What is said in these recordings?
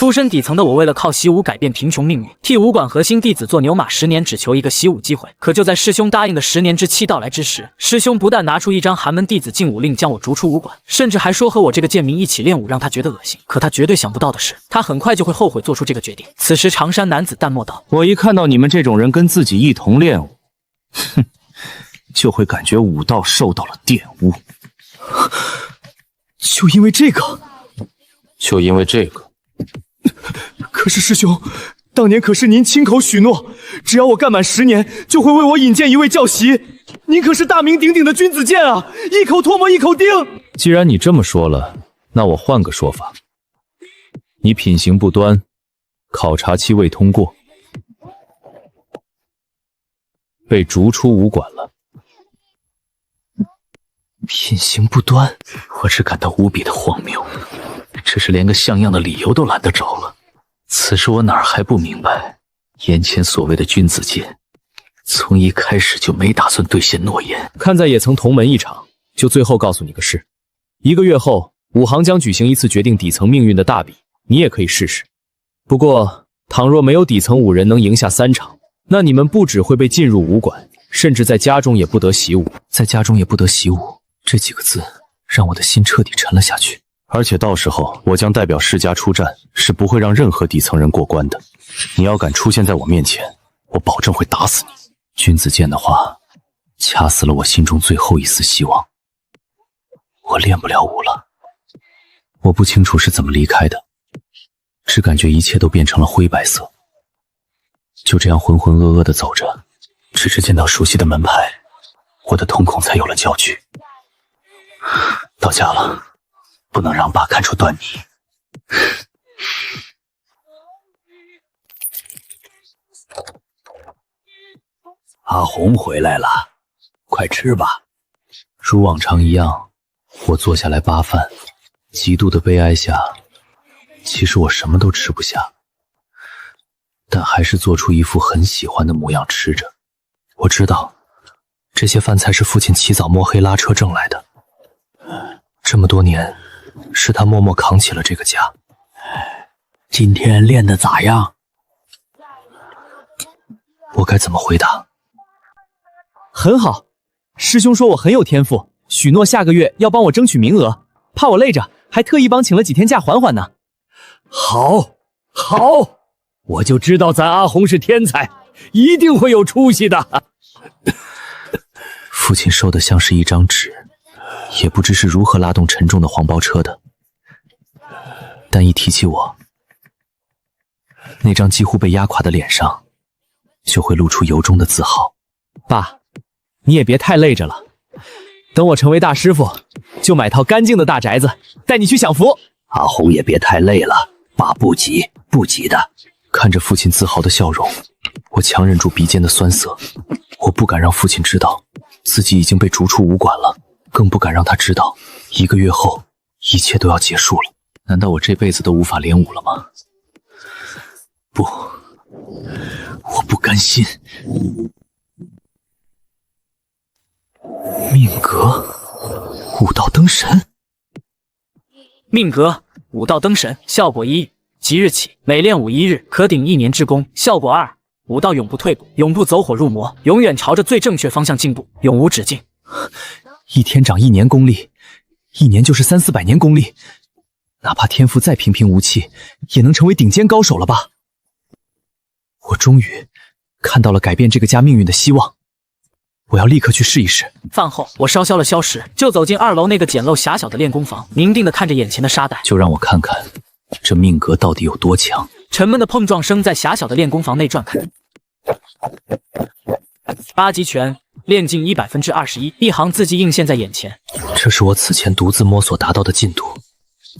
出身底层的我，为了靠习武改变贫穷命运，替武馆核心弟子做牛马10年，只求一个习武机会。可就在师兄答应的10年之期到来之时，师兄不但拿出一张寒门弟子禁武令，将我逐出武馆，甚至还说和我这个贱民一起练武，让他觉得恶心。可他绝对想不到的是，他很快就会后悔做出这个决定。此时，长衫男子淡漠道：“我一看到你们这种人跟自己一同练武，哼，就会感觉武道受到了玷污。就因为这个？就因为这个？可是师兄，当年可是您亲口许诺，只要我干满10年，就会为我引荐一位教习。您可是大名鼎鼎的君子剑啊，一口唾沫一口钉。既然你这么说了，那我换个说法，你品行不端，考察期未通过，被逐出武馆了。品行不端，我只感到无比的荒谬，这是连个像样的理由都懒得找了。此时我哪儿还不明白，眼前所谓的君子剑，从一开始就没打算兑现诺言。看在也曾同门一场，就最后告诉你个事：1个月后，武行将举行一次决定底层命运的大比，你也可以试试。不过，倘若没有底层武人能赢下3场，那你们不只会被禁入武馆，甚至在家中也不得习武。在家中也不得习武，这几个字让我的心彻底沉了下去。而且到时候我将代表世家出战，是不会让任何底层人过关的。你要敢出现在我面前，我保证会打死你。君子剑的话，掐死了我心中最后一丝希望。我练不了武了。我不清楚是怎么离开的，只感觉一切都变成了灰白色。就这样浑浑噩噩地走着，直至见到熟悉的门牌，我的瞳孔才有了焦距。到家了，不能让爸看出端倪。阿红回来了，快吃吧。如往常一样，我坐下来扒饭，极度的悲哀下，其实我什么都吃不下，但还是做出一副很喜欢的模样吃着。我知道，这些饭菜是父亲起早摸黑拉车挣来的，这么多年，是他默默扛起了这个家。今天练得咋样？我该怎么回答？很好，师兄说我很有天赋，许诺下个月要帮我争取名额，怕我累着，还特意帮请了几天假缓缓呢。好，好，我就知道咱阿红是天才，一定会有出息的。父亲瘦得像是一张纸，也不知是如何拉动沉重的黄包车的，但一提起我，那张几乎被压垮的脸上，就会露出由衷的自豪。爸，你也别太累着了，等我成为大师傅，就买套干净的大宅子，带你去享福。阿红也别太累了，爸不急，不急的。看着父亲自豪的笑容，我强忍住鼻尖的酸涩，我不敢让父亲知道自己已经被逐出武馆了，更不敢让他知道1个月后一切都要结束了。难道我这辈子都无法练武了吗？不，我不甘心。命格，武道灯神。命格，武道灯神，效果1，即日起每练武1日，可顶1年之功。效果2，武道永不退步，永不走火入魔，永远朝着最正确方向进步，永无止境。一天长1年功力，1年就是300-400年功力，哪怕天赋再平平无奇，也能成为顶尖高手了吧？我终于看到了改变这个家命运的希望，我要立刻去试一试。饭后，我稍消了消食，就走进2楼那个简陋狭小的练功房，凝定地看着眼前的沙袋。就让我看看这命格到底有多强。沉闷的碰撞声在狭小的练功房内转开。8级拳，练劲121%，一行字迹映现在眼前。这是我此前独自摸索达到的进度，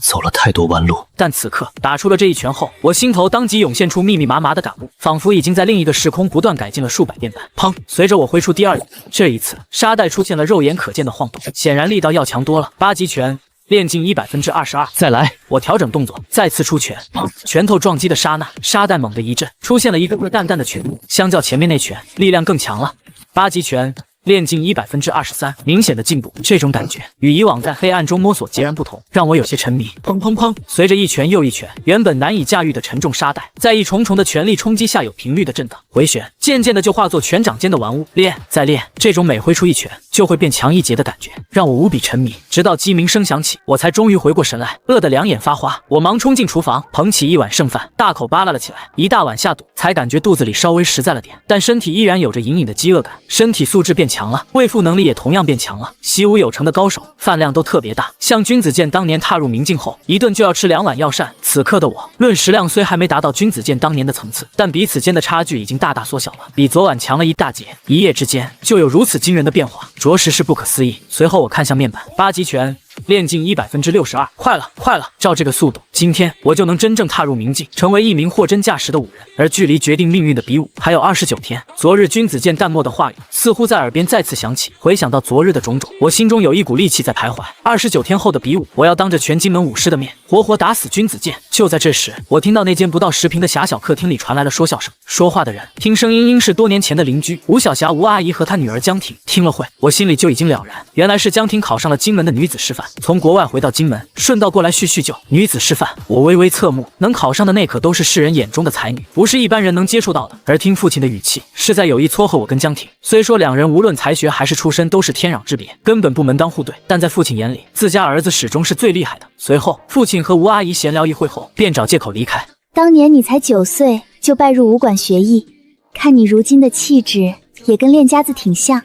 走了太多弯路。但此刻打出了这一拳后，我心头当即涌现出密密麻麻的感悟，仿佛已经在另一个时空不断改进了数百遍般。砰！随着我挥出第2击，这一次沙袋出现了肉眼可见的晃动，显然力道要强多了。8级拳，练劲122%。再来！我调整动作，再次出拳。砰！拳头撞击的刹那，沙袋猛地一震，出现了一个个淡淡的拳印，相较前面那拳，力量更强了。8级拳，练劲123%，明显的进步。这种感觉与以往在黑暗中摸索截然不同，让我有些沉迷。砰砰砰，随着一拳又一拳，原本难以驾驭的沉重沙袋，在一重重的全力冲击下有频率的震荡回旋，渐渐的就化作拳掌间的玩物。练再练，这种每挥出一拳就会变强一截的感觉，让我无比沉迷。直到鸡鸣声响起，我才终于回过神来，饿得两眼发花。我忙冲进厨房，捧起一碗剩饭，大口扒拉了起来。一大碗下肚，才感觉肚子里稍微实在了点，但身体依然有着隐隐的饥饿感。身体素质变强了，胃腹能力也同样变强了。习武有成的高手，饭量都特别大。像君子剑当年踏入明境后，一顿就要吃2碗药膳。此刻的我，论食量虽还没达到君子剑当年的层次，但彼此间的差距已经大大缩小了，比昨晚强了一大截。一夜之间就有如此惊人的变化，着实是不可思议。随后我看向面板，8级拳。练劲162%，快了，快了！照这个速度，今天我就能真正踏入明境，成为一名货真价实的武人。而距离决定命运的比武还有29天。昨日君子剑淡漠的话语似乎在耳边再次响起，回想到昨日的种种，我心中有一股戾气在徘徊。29天后的比武，我要当着全金门武士的面，活活打死君子剑。就在这时，我听到那间不到10平的狭小客厅里传来了说笑声，说话的人听声音应是多年前的邻居吴小霞吴阿姨和她女儿江婷。听了会，我心里就已经了然，原来是江婷考上了金门的女子师范，从国外回到金门，顺道过来叙旧。女子师范，我微微侧目，能考上的那可都是世人眼中的才女，不是一般人能接触到的。而听父亲的语气，是在有意撮合我跟江婷。虽说两人无论才学还是出身都是天壤之别，根本不门当户对，但在父亲眼里，自家儿子始终是最厉害的。随后，父亲和吴阿姨闲聊一会后，便找借口离开。当年你才9岁就拜入武馆学艺，看你如今的气质，也跟练家子挺像，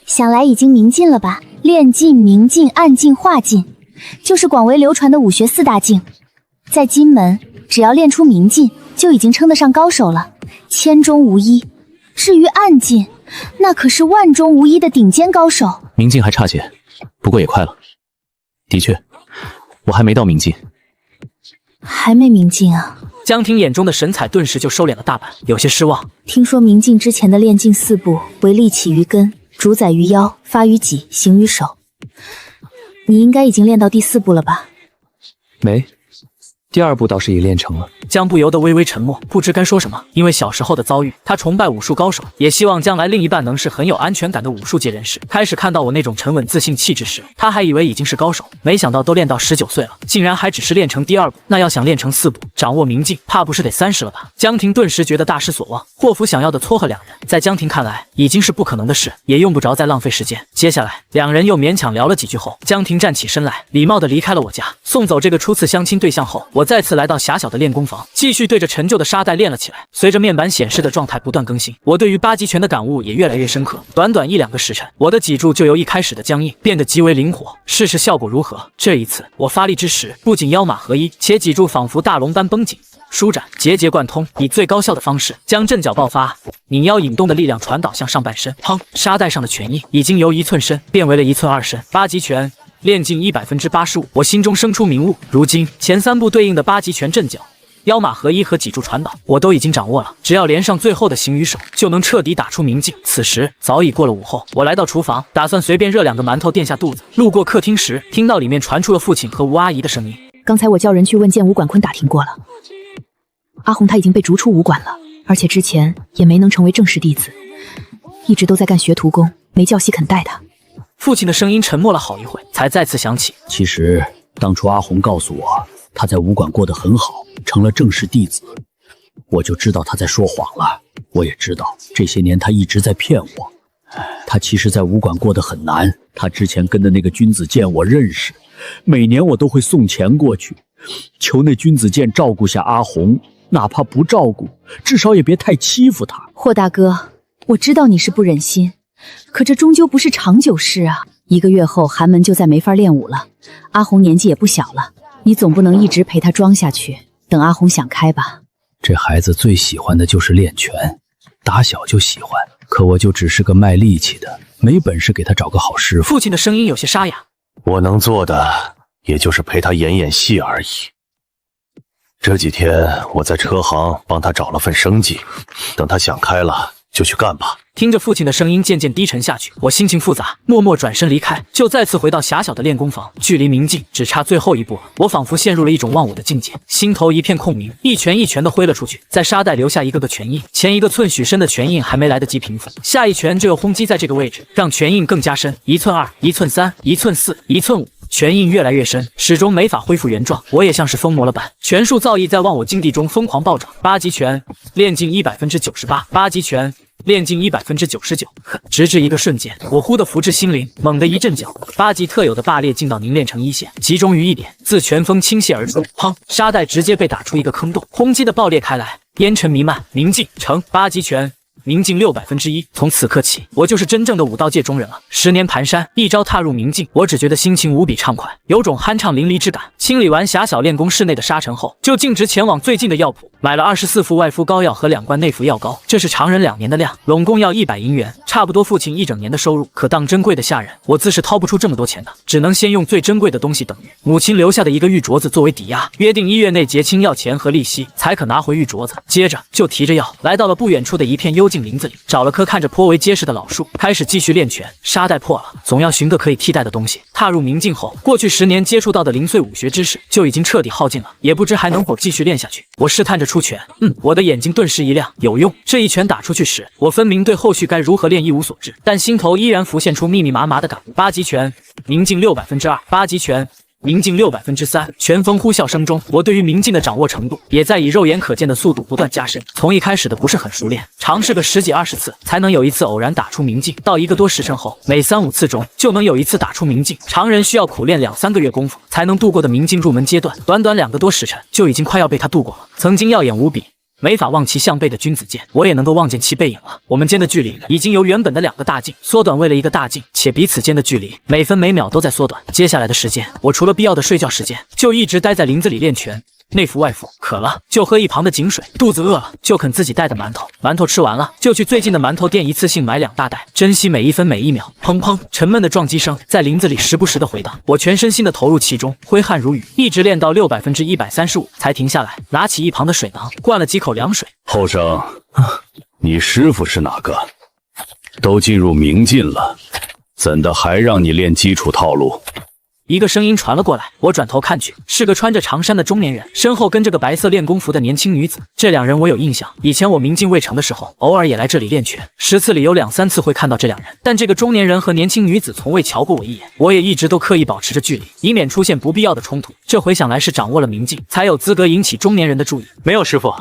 想来已经明镜了吧？练镜、明镜、暗镜、化镜，就是广为流传的武学4大镜。在金门，只要练出明镜，就已经称得上高手了，千中无一。至于暗镜，那可是万中无一的顶尖高手。明镜还差些，不过也快了。的确，我还没到明镜。还没明镜啊？江婷眼中的神采顿时就收敛了大半，有些失望。听说明镜之前的练镜4步为立起于根，主宰于腰，发于脊，行于手。你应该已经练到第4步了吧？没，第2步倒是已练成了。江不由得微微沉默，不知该说什么。因为小时候的遭遇，他崇拜武术高手，也希望将来另一半能是很有安全感的武术界人士。开始看到我那种沉稳自信气质时，他还以为已经是高手，没想到都练到19岁了，竟然还只是练成第2步。那要想练成4步，掌握明镜，怕不是得30了吧？江婷顿时觉得大失所望。霍府想要的撮合两人，在江婷看来已经是不可能的事，也用不着再浪费时间。接下来，两人又勉强聊了几句后，江婷站起身来，礼貌地离开了我家。送走这个初次相亲对象后，我再次来到狭小的练功房，继续对着陈旧的沙袋练了起来。随着面板显示的状态不断更新，我对于8级拳的感悟也越来越深刻。短短1-2个时辰，我的脊柱就由一开始的僵硬变得极为灵活。试试效果如何？这一次我发力之时，不仅腰马合一，且脊柱仿佛大龙般绷紧舒展，节节贯通，以最高效的方式将阵脚爆发、拧腰引动的力量传导向上半身。砰！沙袋上的拳印已经由1寸深变为了1寸2深。8级拳练劲185%，我心中生出明悟。如今前3步对应的8级拳阵脚、腰马合一和脊柱传导，我都已经掌握了，只要连上最后的行与手，就能彻底打出明镜。此时早已过了午后，我来到厨房，打算随便热2个馒头垫下肚子。路过客厅时，听到里面传出了父亲和吴阿姨的声音。刚才我叫人去问剑武馆坤打听过了，阿红他已经被逐出武馆了，而且之前也没能成为正式弟子，一直都在干学徒工，没教习肯带他。父亲的声音沉默了好一会，才再次响起。其实当初阿红告诉我他在武馆过得很好，成了正式弟子，我就知道他在说谎了。我也知道这些年他一直在骗我。他其实在武馆过得很难，他之前跟的那个君子剑我认识，每年我都会送钱过去，求那君子剑照顾下阿红，哪怕不照顾，至少也别太欺负他。霍大哥，我知道你是不忍心，可这终究不是长久事啊。1个月后寒门就再没法练武了，阿红年纪也不小了，你总不能一直陪他装下去，等阿红想开吧。这孩子最喜欢的就是练拳，打小就喜欢，可我就只是个卖力气的，没本事给他找个好师傅。父亲的声音有些沙哑，我能做的也就是陪他演演戏而已。这几天我在车行帮他找了份生计，等他想开了就去干吧。听着父亲的声音渐渐低沉下去，我心情复杂，默默转身离开，就再次回到狭小的练功房，距离明镜只差最后一步了。我仿佛陷入了一种忘我的境界，心头一片空明，一拳一拳的挥了出去，在沙袋留下一个个拳印，前一个寸许深的拳印还没来得及平复，下一拳就又轰击在这个位置，让拳印更加深，1寸2、1寸3、1寸4、1寸5。拳印越来越深，始终没法恢复原状。我也像是疯魔了般，拳术造诣在忘我境地中疯狂暴涨。8级拳练进198%，8级拳练进199%。直至一个瞬间，我忽的福至心灵，猛地一阵脚，8级特有的霸烈劲道凝练成一线，集中于一点，自拳锋倾泻而出，砰！沙袋直接被打出一个坑洞，轰击的爆裂开来，烟尘弥漫。明镜成8级拳。明镜100%，从此刻起，我就是真正的武道界中人了。10年蹒跚，一朝踏入明镜，我只觉得心情无比畅快，有种酣畅淋漓之感。清理完狭小练功室内的沙尘后，就径直前往最近的药铺，买了24副外敷膏药和2罐内服药膏，这是常人2年的量，拢共要100银元，差不多父亲1整年的收入。可当珍贵的下人，我自是掏不出这么多钱的，只能先用最珍贵的东西等于母亲留下的一个玉镯子作为抵押，约定1月内结清药钱和利息，才可拿回玉镯子。接着就提着药来到了不远处的一片幽静林子里，找了棵看着颇为结实的老树，开始继续练拳。沙袋破了，总要寻个可以替代的东西。踏入明镜后，过去10年接触到的零碎武学知识就已经彻底耗尽了，也不知还能否继续练下去。我试探着出拳，我的眼睛顿时一亮，有用！这一拳打出去时，我分明对后续该如何练一无所知，但心头依然浮现出密密麻麻的感悟。8级拳，明镜2%；8级拳。明镜3%，拳风呼啸声中，我对于明镜的掌握程度也在以肉眼可见的速度不断加深。从一开始的不是很熟练，尝试个10几20次，才能有一次偶然打出明镜，到1个多时辰后，每3、5次中就能有一次打出明镜。常人需要苦练2、3个月功夫才能度过的明镜入门阶段，短短2个多时辰就已经快要被他度过了。曾经耀眼无比，没法望其项背的君子剑，我也能够望见其背影了。我们间的距离已经由原本的2个大镜缩短为了1个大镜，且彼此间的距离每分每秒都在缩短。接下来的时间，我除了必要的睡觉时间，就一直待在林子里练拳。内服外服，渴了就喝一旁的井水，肚子饿了就啃自己带的馒头，馒头吃完了就去最近的馒头店一次性买2大袋，珍惜每一分每一秒。砰砰，沉闷的撞击声在林子里时不时的回荡，我全身心的投入其中，挥汗如雨，一直练到6%135才停下来，拿起一旁的水囊，灌了几口凉水。后生，你师傅是哪个？都进入明镜了，怎的还让你练基础套路？一个声音传了过来，我转头看去，是个穿着长衫的中年人，身后跟着个白色练功服的年轻女子。这2人我有印象，以前我明镜未成的时候，偶尔也来这里练拳，10次里有2、3次会看到这2人，但这个中年人和年轻女子从未瞧过我一眼，我也一直都刻意保持着距离，以免出现不必要的冲突。这回想来是掌握了明镜，才有资格引起中年人的注意。没有师傅，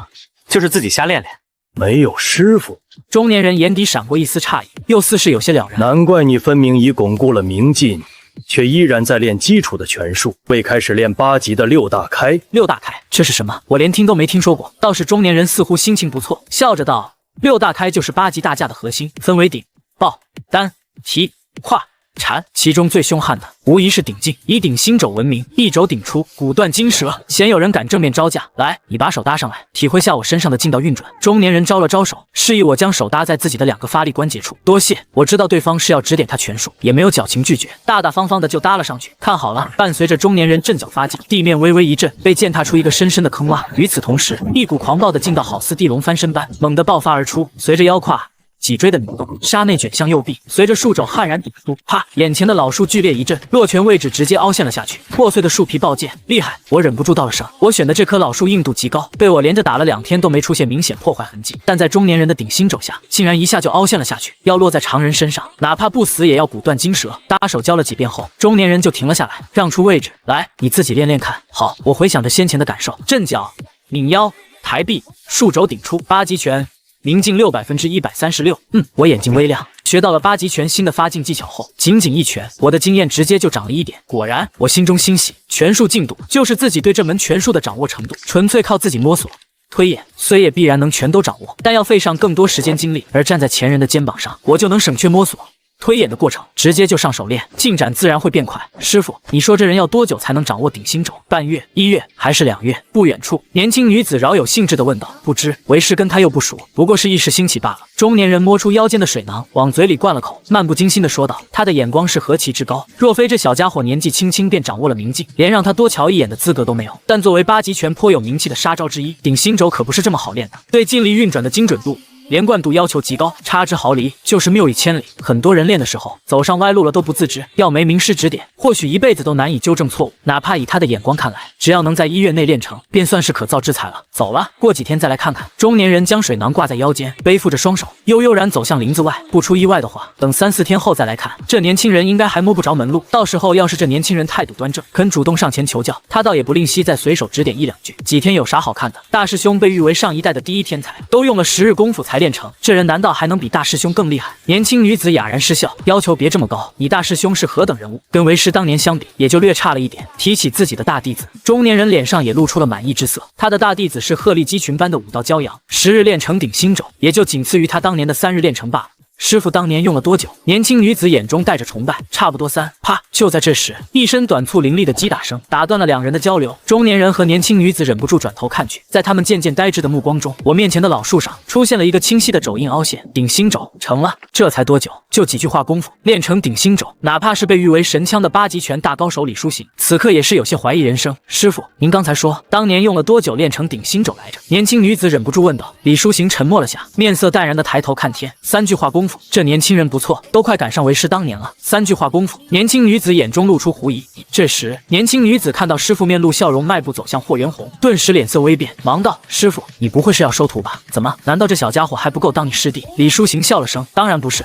就是自己瞎练练。没有师傅？中年人眼底闪过一丝诧异，又似是有些了然。难怪你分明已巩固了明镜，却依然在练基础的拳术，未开始练8级的6大开。6大开，这是什么？我连听都没听说过。倒是中年人似乎心情不错，笑着道：“6大开就是8级大架的核心，分为顶、抱、单、提、胯、缠，其中最凶悍的无疑是顶劲，以顶心肘闻名，一肘顶出，骨断筋折。鲜有人敢正面招架。来，你把手搭上来，体会下我身上的劲道运转。”中年人招了招手，示意我将手搭在自己的2个发力关节处。多谢，我知道对方是要指点他拳术，也没有矫情拒绝，大大方方的就搭了上去。看好了，伴随着中年人阵脚发劲，地面微微一震，被践踏出一个深深的坑洼。与此同时，一股狂暴的劲道好似地龙翻身般猛地爆发而出，随着腰胯、脊椎的扭动，沙内卷向右臂，随着树肘悍然顶出，啪！眼前的老树剧烈一震，落拳位置直接凹陷了下去，破碎的树皮爆溅，厉害！我忍不住道了声。我选的这棵老树硬度极高，被我连着打了2天都没出现明显破坏痕迹，但在中年人的顶心肘下，竟然一下就凹陷了下去，要落在常人身上，哪怕不死也要骨断筋折。搭手教了几遍后，中年人就停了下来，让出位置来，你自己练练看。好，我回想着先前的感受，震脚、拧腰、抬臂、树肘顶出，8级拳。明镜6%136，我眼睛微亮，学到了8级拳新的发劲技巧后，仅仅一拳，我的经验直接就涨了1点。果然，我心中欣喜，拳术进度就是自己对这门拳术的掌握程度，纯粹靠自己摸索。推演虽也必然能全都掌握，但要费上更多时间精力，而站在前人的肩膀上，我就能省却摸索。推演的过程直接就上手练，进展自然会变快。师傅，你说这人要多久才能掌握顶心肘？半月、1月还是2月？不远处，年轻女子饶有兴致地问道。不知，为师跟他又不熟，不过是一时兴起罢了。中年人摸出腰间的水囊，往嘴里灌了口，漫不经心地说道：“他的眼光是何其之高！若非这小家伙年纪轻轻便掌握了明镜，连让他多瞧一眼的资格都没有。但作为8级拳颇有名气的杀招之一，顶心肘可不是这么好练的，对劲力运转的精准度。”连贯度要求极高，差之毫厘就是谬以千里。很多人练的时候走上歪路了都不自知，要没名师指点，或许一辈子都难以纠正错误。哪怕以他的眼光看来，只要能在1月内练成，便算是可造之材了。走了，过几天再来看看。中年人将水囊挂在腰间，背负着双手，悠然走向林子外。不出意外的话，等3、4天后再来看，这年轻人应该还摸不着门路。到时候要是这年轻人态度端正，肯主动上前求教，他倒也不吝惜再随手指点1、2句。几天有啥好看的？大师兄被誉为上一代的第一天才，都用了10日功夫才练成，这人难道还能比大师兄更厉害？年轻女子哑然失笑，要求别这么高，你大师兄是何等人物？跟为师当年相比，也就略差了一点。提起自己的大弟子，中年人脸上也露出了满意之色。他的大弟子是鹤立鸡群般的武道骄阳，10日练成顶心肘，也就仅次于他当年的3日练成罢了。师傅当年用了多久？年轻女子眼中带着崇拜，差不多3。啪！就在这时，一声短促凌厉的击打声打断了两人的交流。中年人和年轻女子忍不住转头看去，在他们渐渐呆滞的目光中，我面前的老树上出现了一个清晰的肘印凹陷。顶心肘成了，这才多久？就几句话功夫，练成顶心肘，哪怕是被誉为神枪的8级拳大高手李书行，此刻也是有些怀疑人生。师傅，您刚才说当年用了多久练成顶心肘来着？年轻女子忍不住问道。李书行沉默了下，面色淡然的抬头看天。3句话功夫，这年轻人不错，都快赶上为师当年了。3句话功夫，年轻女子眼中露出狐疑。这时，年轻女子看到师傅面露笑容，迈步走向霍元宏，顿时脸色微变，忙道：“师傅，你不会是要收徒吧？怎么？难道这小家伙还不够当你师弟？”李书行笑了声：“当然不是，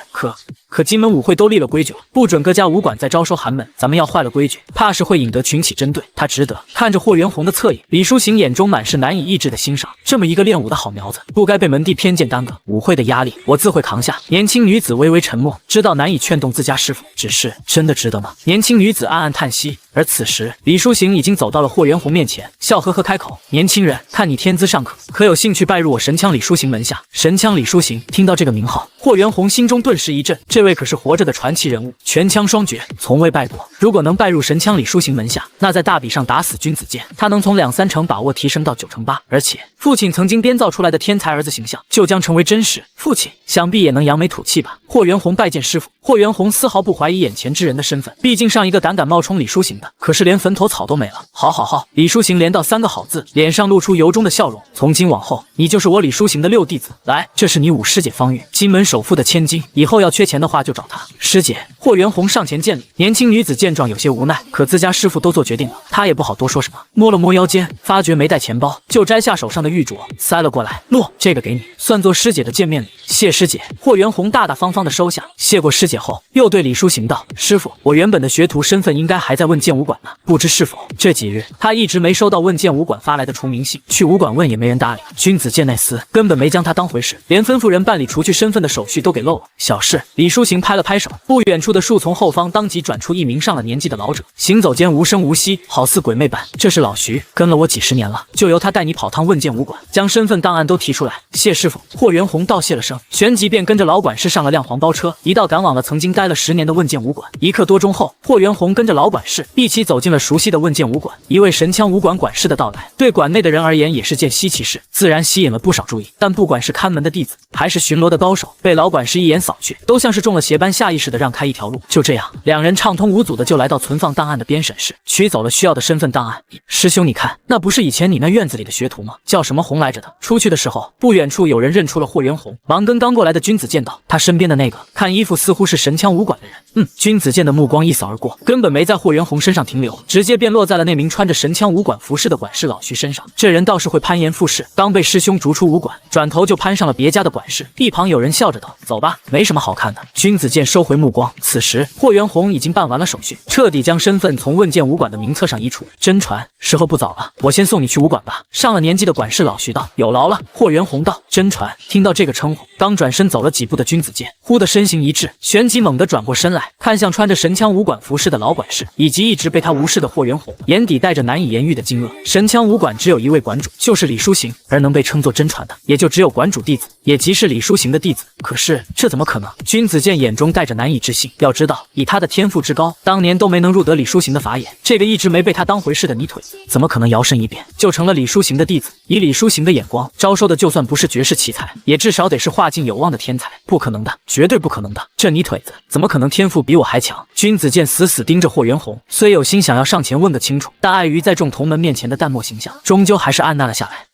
可金门舞会都立了规矩了，不准各家武馆再招收寒门，咱们要坏了规矩，怕是会引得群起针对。他值得。”看着霍元宏的侧影，李书行眼中满是难以抑制的欣赏。这么一个练武的好苗子，不该被门第偏见耽搁。舞会的压力，我自会扛下。年轻女子微微沉默，知道难以劝动自家师傅，只是真的值得吗？年轻女子暗暗叹息。而此时，李书行已经走到了霍元宏面前，笑呵呵开口：“年轻人，看你天资尚可，可有兴趣拜入我神枪李书行门下？”神枪李书行听到这个名号，霍元宏心中顿时一震，这位可是活着的传奇人物，拳枪双绝，从未败过。如果能拜入神枪李书行门下，那在大比上打死君子剑，他能从2、3成把握提升到9成8，而且父亲曾经编造出来的天才儿子形象就将成为真实。父亲想必也能扬眉吐气吧？霍元宏拜见师傅。霍元宏丝毫不怀疑眼前之人的身份，毕竟上一个胆敢冒充李书行的，可是连坟头草都没了。好，李书行连到3个好字，脸上露出由衷的笑容。从今往后，你就是我李书行的6弟子。来，这是你五师姐方玉，金门首富的千金，以后要缺钱的话就找她。师姐。霍元宏上前见礼。年轻女子见状有些无奈，可自家师傅都做决定了，她也不好多说什么。摸了摸腰间，发觉没带钱包，就摘下手上的玉镯塞了过来。诺，这个给你，算作师姐的见面礼。谢师姐。霍元宏大大方方的收下。谢过师姐后，又对李书行道：“师傅，我原本的学徒身份应该还在问剑武馆呢，不知是否？”这几日他一直没收到问剑武馆发来的除名信，去武馆问也没人搭理。君子剑内司根本没将他当回事，连吩咐人办理除去身份的手续都给漏了。小事。李书行拍了拍手，不远处的树丛后方当即转出一名上了年纪的老者，行走间无声无息，好似鬼魅般。这是老徐，跟了我几10年了，就由他带你跑趟问剑武馆，将身份档案都提出来。谢师傅。霍元宏道谢了声，旋即便跟着老管事上了辆黄包车，一道赶往了曾经待了10年的问剑武馆。1刻多钟后，霍元宏跟着老管事一起走进了熟悉的问剑武馆。一位神枪武馆管事的到来，对馆内的人而言也是件稀奇事，自然吸引了不少注意。但不管是看门的弟子，还是巡逻的高手，被老管事一眼扫去，都像是中了邪般，下意识的让开一条路。就这样，两人畅通无阻的就来到存放档案的编审室，取走了需要的身份档案。师兄，你看，那不是以前你那院子里的学徒吗？叫什么红来着的？出去的时候，不远处有人认出了霍元宏，忙跟刚过来的君子剑道：“他身边的那个，看衣服似乎是神枪武馆的人。”君子剑的目光一扫而过，根本没在霍元宏身上停留，直接便落在了那名穿着神枪武馆服饰的管事老徐身上。这人倒是会攀岩附势，刚被师兄逐出武馆，转头就攀上了别家的管事。一旁有人笑着道：“走吧，没什么好看的。”君子剑收回目光，此时霍元宏已经办完了手续，彻底将身份从问剑武馆的名册上移除。真传，时候不早了，我先送你去武馆吧。上了年纪的管事老徐道：“有劳了。”霍元宏道：“真传。”听到这个称呼，刚转身走了几步的君子剑忽的身形一滞，旋即猛地转过身来，看向穿着神枪武馆服饰的老管事，以及一直被他无视的霍元宏，眼底带着难以言喻的惊愕。神枪武馆只有一位馆主，就是李书行，而能被称作真传的，也就只有馆主弟子，也即是李书行的弟子。可是这怎么可能？君子剑眼中带着难以置信。要知道，以他的天赋之高，当年都没能入得李书行的法眼，这个一直没被他当回事的泥腿子，怎么可能摇身一变就成了李书行的弟子？以李书行的眼光，招收的就算不是绝世奇才，也至少得是画境有望的天才。不可能的，绝对不可能的！这泥腿子怎么可能天赋比我还强？君子剑死死盯着霍元宏，虽有心想要上前问个清楚，但碍于在众同门面前的淡漠形象，终究还是按捺了下来。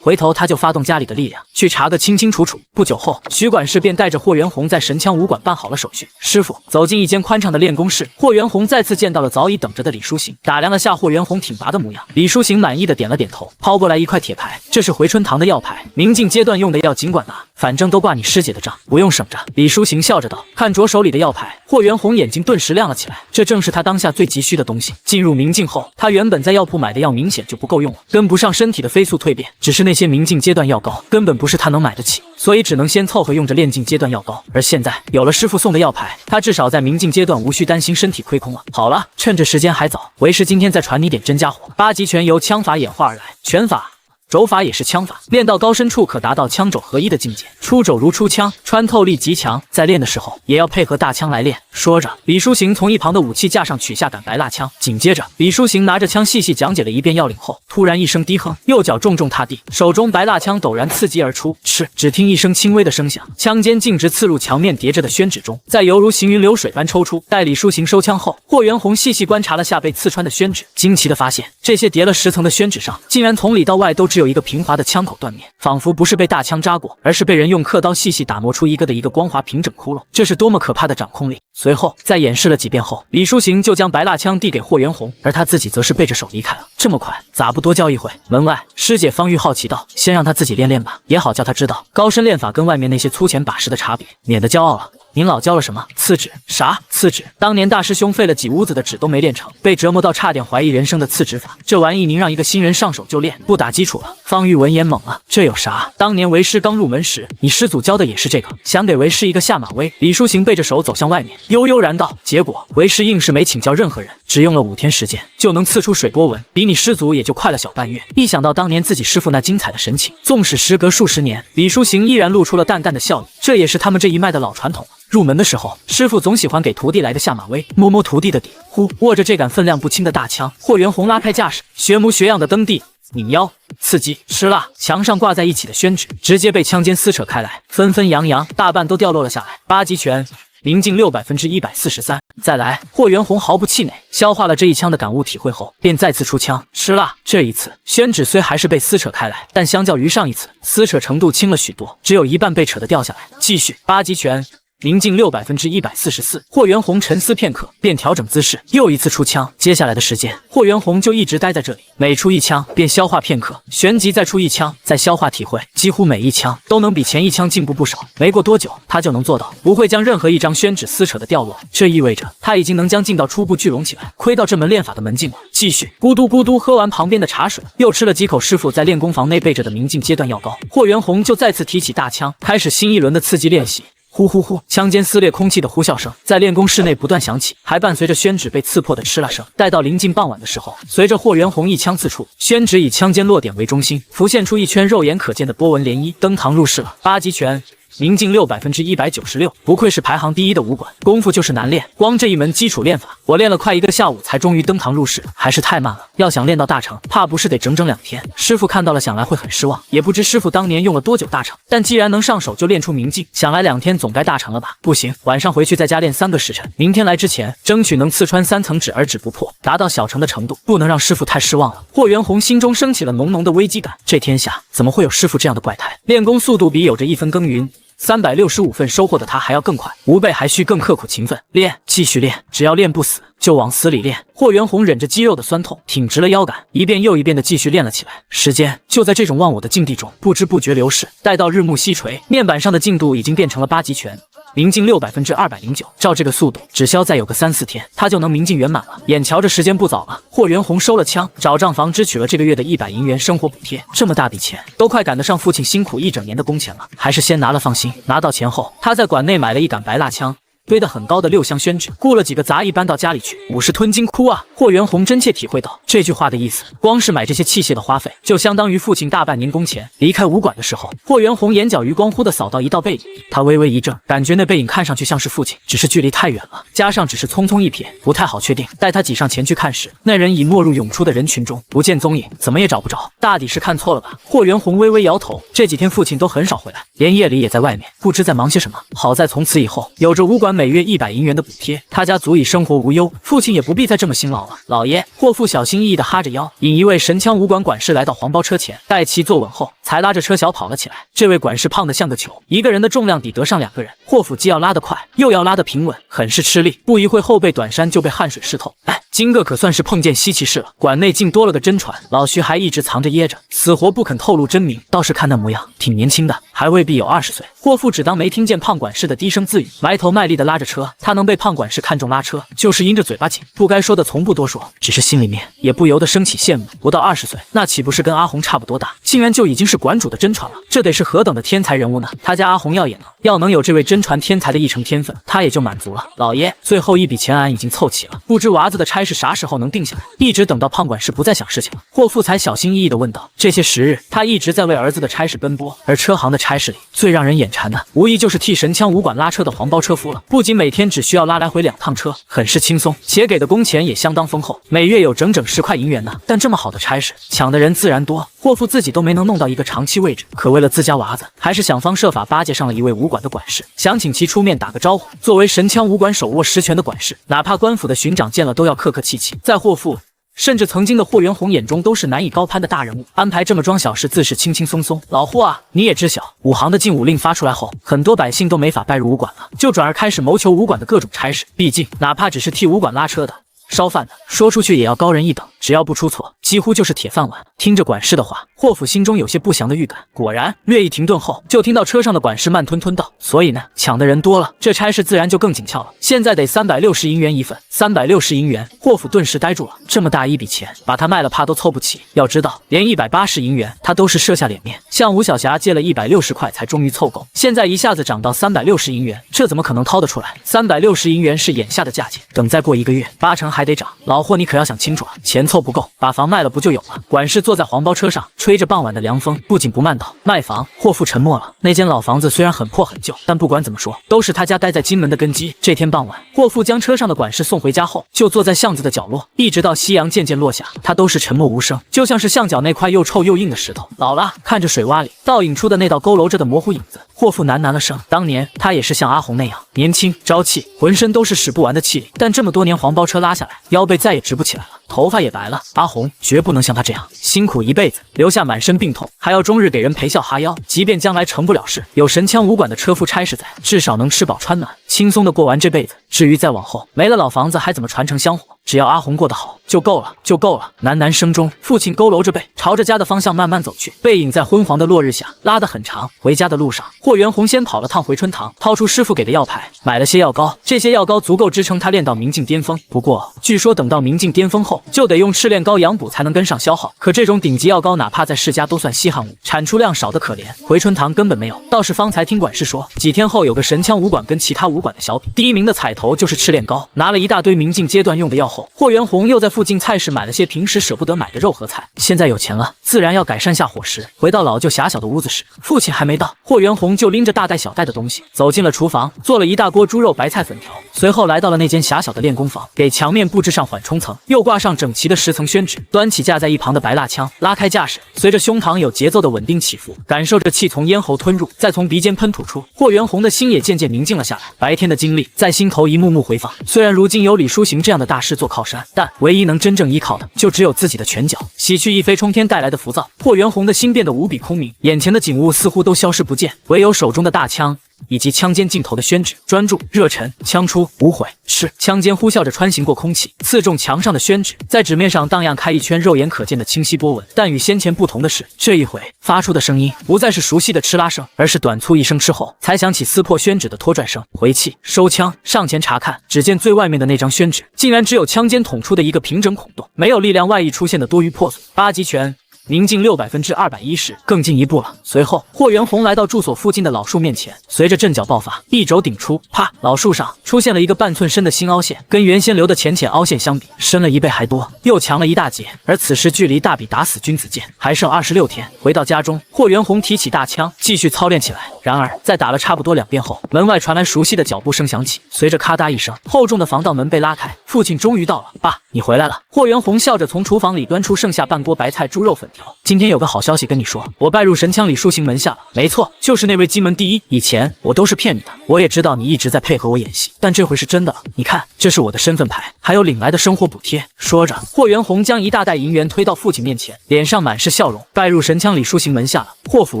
回头他就发动家里的力量，去查个清清楚楚。楚楚。不久后，徐管事便带着霍元洪在神枪武馆办好了手续。师傅走进一间宽敞的练功室，霍元洪再次见到了早已等着的李书行，打量了下霍元洪挺拔的模样，李书行满意的点了点头，抛过来一块铁牌，这是回春堂的药牌，明镜阶段用的药尽管拿，反正都挂你师姐的账，不用省着。李书行笑着道。看着手里的药牌，霍元洪眼睛顿时亮了起来，这正是他当下最急需的东西。进入明镜后，他原本在药铺买的药明显就不够用了，跟不上身体的飞速蜕变，只是那些明镜阶段药膏根本不是他能买得起，所以只能先凑合用着炼境阶段药膏。而现在有了师傅送的药牌，他至少在明镜阶段无需担心身体亏空了。好了，趁着时间还早，为师今天再传你点真家伙。八极拳由枪法演化而来，拳法肘法也是枪法，练到高深处可达到枪肘合一的境界，出肘如出枪，穿透力极强。在练的时候也要配合大枪来练。说着，李书行从一旁的武器架上取下杆白蜡枪，紧接着李书行拿着枪细细讲解了一遍要领后，突然一声低哼，右脚重重踏地，手中白蜡枪陡然刺击而出。嗤！只听一声轻微的声响，枪尖径直刺入墙面叠着的宣纸中，再犹如行云流水般抽出。待李书行收枪后，霍元洪细细观察了下被刺穿的宣纸，惊奇地发现这些叠了10层的宣纸上，竟然从里到外都只有一个平滑的枪口断面，仿佛不是被大枪扎过，而是被人用刻刀细细打磨出一个光滑平整窟窿。这是多么可怕的掌控力！随后在演示了几遍后，李书行就将白蜡枪递给霍元洪，而他自己则是背着手离开了。这么快，咋不多教一回？门外，师姐方玉好奇道：“先让他自己练练吧，也好叫他知道高深练法跟外面那些粗浅把式的差别，免得骄傲了。”您老教了什么？刺纸？啥？刺纸？当年大师兄费了几屋子的纸都没练成，被折磨到差点怀疑人生的刺纸法。这玩意您让一个新人上手就练，不打基础了。方玉闻言懵了，这有啥？当年为师刚入门时，你师祖教的也是这个，想给为师一个下马威。李书行背着手走向外面，悠悠然道：“结果为师硬是没请教任何人，只用了5天时间就能刺出水波纹，比你师祖也就快了小半月。”一想到当年自己师父那精彩的神情，纵使时隔数十年，李书行依然露出了淡淡的笑意。这也是他们这一脉的老传统。入门的时候，师傅总喜欢给徒弟来个下马威，摸摸徒弟的底。呼，握着这杆分量不轻的大枪，霍元洪拉开架势，学模学样的蹬地、拧腰、刺激，吃辣！墙上挂在一起的宣纸直接被枪尖撕扯开来，纷纷扬扬，大半都掉落了下来。八极拳。明镜6%143，再来！霍元洪毫不气馁，消化了这一枪的感悟体会后，便再次出枪，吃辣！这一次，宣纸虽还是被撕扯开来，但相较于上一次，撕扯程度轻了许多，只有一半被扯得掉下来。继续，八极拳。明镜6%144，霍元洪沉思片刻，便调整姿势，又一次出枪。接下来的时间，霍元洪就一直待在这里，每出一枪便消化片刻，旋即再出一枪，再消化体会，几乎每一枪都能比前一枪进步不少。没过多久，他就能做到不会将任何一张宣纸撕扯的掉落，这意味着他已经能将劲道初步聚拢起来。亏到这门练法的门径了。继续，咕嘟咕嘟喝完旁边的茶水，又吃了几口师傅在练功房内备着的明镜阶段药膏，霍元洪就再次提起大枪，开始新一轮的刺激练习。呼呼呼！枪尖撕裂空气的呼啸声在练功室内不断响起，还伴随着宣纸被刺破的吃辣声。待到临近傍晚的时候，随着霍元洪一枪刺出，宣纸以枪尖落点为中心，浮现出一圈肉眼可见的波纹涟漪。登堂入室了。八极拳。明镜6%196，不愧是排行第1的武馆，功夫就是难练。光这一门基础练法，我练了快1个下午才终于登堂入室，还是太慢了。要想练到大成，怕不是得整整2天。师傅看到了，想来会很失望。也不知师傅当年用了多久大成，但既然能上手就练出明镜，想来2天总该大成了吧？不行，晚上回去在家练3个时辰，明天来之前争取能刺穿3层纸而纸不破，达到小成的程度，不能让师傅太失望了。霍元洪心中升起了浓浓的危机感，这天下怎么会有师傅这样的怪胎？练功速度比有着1分耕耘365份收获的他还要更快，吾辈还需更刻苦勤奋练，继续练，只要练不死就往死里练。霍元洪忍着肌肉的酸痛，挺直了腰杆，一遍又一遍的继续练了起来。时间就在这种忘我的境地中不知不觉流逝，待到日暮西垂，面板上的进度已经变成了八极拳。明镜6%209，照这个速度，只消再有个3、4天，他就能明镜圆满了。眼瞧着时间不早了，霍元洪收了枪，找账房支取了这个月的100银元生活补贴。这么大笔钱，都快赶得上父亲辛苦1整年的工钱了，还是先拿了放心。拿到钱后，他在馆内买了一杆白蜡枪。堆得很高的6箱宣纸，雇了几个杂役搬到家里去。50是吞金窟啊！霍元洪真切体会到这句话的意思，光是买这些器械的花费，就相当于父亲大半年工钱。离开武馆的时候，霍元洪眼角余光忽地扫到一道背影，他微微一怔，感觉那背影看上去像是父亲，只是距离太远了，加上只是匆匆一瞥，不太好确定。待他挤上前去看时，那人已没入涌出的人群中，不见踪影，怎么也找不着。大抵是看错了吧？霍元洪微微摇头，这几天父亲都很少回来，连夜里也在外面，不知在忙些什么。好在从此以后，有着武馆每月100银元的补贴，他家足以生活无忧，父亲也不必再这么辛劳了。老爷，霍父小心翼翼地哈着腰，引一位神枪武馆管事来到黄包车前，待其坐稳后，才拉着车小跑了起来。这位管事胖得像个球，一个人的重量抵得上2个人。霍父既要拉得快，又要拉得平稳，很是吃力。不一会，后背短衫就被汗水湿透。哎，今个可算是碰见稀奇事了，馆内竟多了个真传。老徐还一直藏着掖着，死活不肯透露真名，倒是看那模样挺年轻的，还未必有20岁。霍父只当没听见胖管事的低声自语，埋头卖力地拉着车。他能被胖管事看中拉车，就是因着嘴巴紧，不该说的从不多说，只是心里面也不由得升起羡慕。不到20岁，那岂不是跟阿红差不多大？竟然就已经是馆主的真传了，这得是何等的天才人物呢？他家阿红要也能，要能有这位真传天才的一成天分，他也就满足了。老爷，最后一笔钱俺已经凑齐了，不知娃子的差事啥时候能定下来？一直等到胖管事不再想事情了，霍父才小心翼翼地问道。这些时日，他一直在为儿子的差事奔波，而车行的差事里最让人眼馋的，无疑就是替神枪武馆拉车的黄包车夫了。不仅每天只需要拉来回2趟车，很是轻松，且给的工钱也相当丰厚，每月有整整10块银元呢。但这么好的差事，抢的人自然多，霍父自己都没能弄到一个长期位置，可为了自家娃子，还是想方设法巴结上了一位武馆的管事，想请其出面打个招呼。作为神枪武馆手握实权的管事，哪怕官府的巡长见了都要客客气气，在霍父甚至曾经的霍元宏眼中都是难以高攀的大人物，安排这么桩小事自是轻轻松松。老霍啊，你也知晓，武行的禁武令发出来后，很多百姓都没法拜入武馆了，就转而开始谋求武馆的各种差事。毕竟哪怕只是替武馆拉车的、烧饭的，说出去也要高人一等，只要不出错，几乎就是铁饭碗。听着管事的话，霍府心中有些不祥的预感。果然，略一停顿后，就听到车上的管事慢吞吞道：“所以呢，抢的人多了，这差事自然就更紧俏了。现在得360银元一份，360银元。”霍府顿时呆住了，这么大一笔钱，把他卖了怕都凑不齐。要知道，连180银元他都是设下脸面，向吴小霞借了160块才终于凑够，现在一下子涨到360银元，这怎么可能掏得出来？360银元是眼下的价钱，等再过1个月，8成还得涨。老霍，你可要想清楚啊，钱凑不够，把房卖了不就有了？管事坐在黄包车上，吹着傍晚的凉风，不紧不慢道：“卖房。”霍父沉默了。那间老房子虽然很破很旧，但不管怎么说，都是他家待在金门的根基。这天傍晚，霍父将车上的管事送回家后，就坐在巷子的角落，一直到夕阳渐渐落下，他都是沉默无声，就像是巷角那块又臭又硬的石头。老了，看着水洼里倒影出的那道佝偻着的模糊影子，霍父喃喃了声。当年他也是像阿红那样年轻朝气，浑身都是使不完的气力，但这么多年黄包车拉下来，腰背再也直不起来了，头发也白了。阿红绝不能像他这样辛苦一辈子，留下满身病痛，还要终日给人陪笑哈腰。即便将来成不了事，有神枪武馆的车夫差事在，至少能吃饱穿暖，轻松的过完这辈子。至于再往后，没了老房子还怎么传承香火？只要阿红过得好就够了，就够了。喃喃声中，父亲佝偻着背，朝着家的方向慢慢走去，背影在昏黄的落日下拉得很长。回家的路上，霍元宏先跑了趟回春堂，掏出师傅给的药牌，买了些药膏。这些药膏足够支撑他练到明镜巅峰，不过据说等到明镜巅峰后，就得用赤炼膏养补才能跟上消耗。可这种顶级药膏哪怕在世家都算稀罕物，产出量少得可怜，回春堂根本没有。倒是方才听管事说，几天后有个神枪武馆跟其他武馆的小比，第1名的彩头就是赤炼膏。拿了一大堆明镜阶段用的药后，霍元宏又在附近菜市买了些平时舍不得买的肉和菜。现在有钱了，自然要改善下伙食。回到老旧狭小的屋子时，父亲还没到，霍元宏就拎着大袋小袋的东西走进了厨房，做了一大锅猪肉白菜粉条。随后来到了那间狭小的练功房，给墙面布置上缓冲层，又挂上整齐的10层宣纸，端起架在一旁的白蜡枪，拉开架势，随着胸膛有节奏的稳定起伏，感受着气从咽喉吞入，再从鼻尖喷吐出。霍元宏的心也渐渐宁静了下来，白天的经历在心头一幕幕回放。虽然如今有李书行这样的大师做靠山，但唯一能真正依靠的就只有自己的拳脚。洗去一飞冲天带来的浮躁，霍元宏的心变得无比空明，眼前的景物似乎都消失不见，唯有手中的大枪以及枪尖尽头的宣纸，专注、热忱，枪出无悔。是枪尖呼啸着穿行过空气，刺中墙上的宣纸，在纸面上荡漾开一圈肉眼可见的清晰波纹。但与先前不同的是，这一回发出的声音不再是熟悉的哧啦声，而是短促一声之后，才响起撕破宣纸的拖拽声。回气，收枪，上前查看，只见最外面的那张宣纸，竟然只有枪尖捅出的一个平整孔洞，没有力量外溢出现的多余破损。8级拳。宁静600%210时，更进一步了。随后，霍元宏来到住所附近的老树面前，随着阵脚爆发，一肘顶出，啪！老树上出现了一个半寸深的新凹陷，跟原先留的浅浅凹陷相比，深了1倍还多，又强了一大截。而此时距离大比打死君子剑还剩26天。回到家中，霍元宏提起大枪，继续操练起来。然而在打了差不多2遍后，门外传来熟悉的脚步声响起，随着咔嗒一声，厚重的防盗门被拉开，父亲终于到了。爸，你回来了。霍元宏笑着从厨房里端出剩下半锅白菜猪肉粉条。今天有个好消息跟你说，我拜入神枪李书行门下了。没错，就是那位金门第一。以前我都是骗你的，我也知道你一直在配合我演戏，但这回是真的了。你看，这是我的身份牌，还有领来的生活补贴。说着，霍元宏将一大袋银元推到父亲面前，脸上满是笑容。拜入神枪李书行门下了。霍府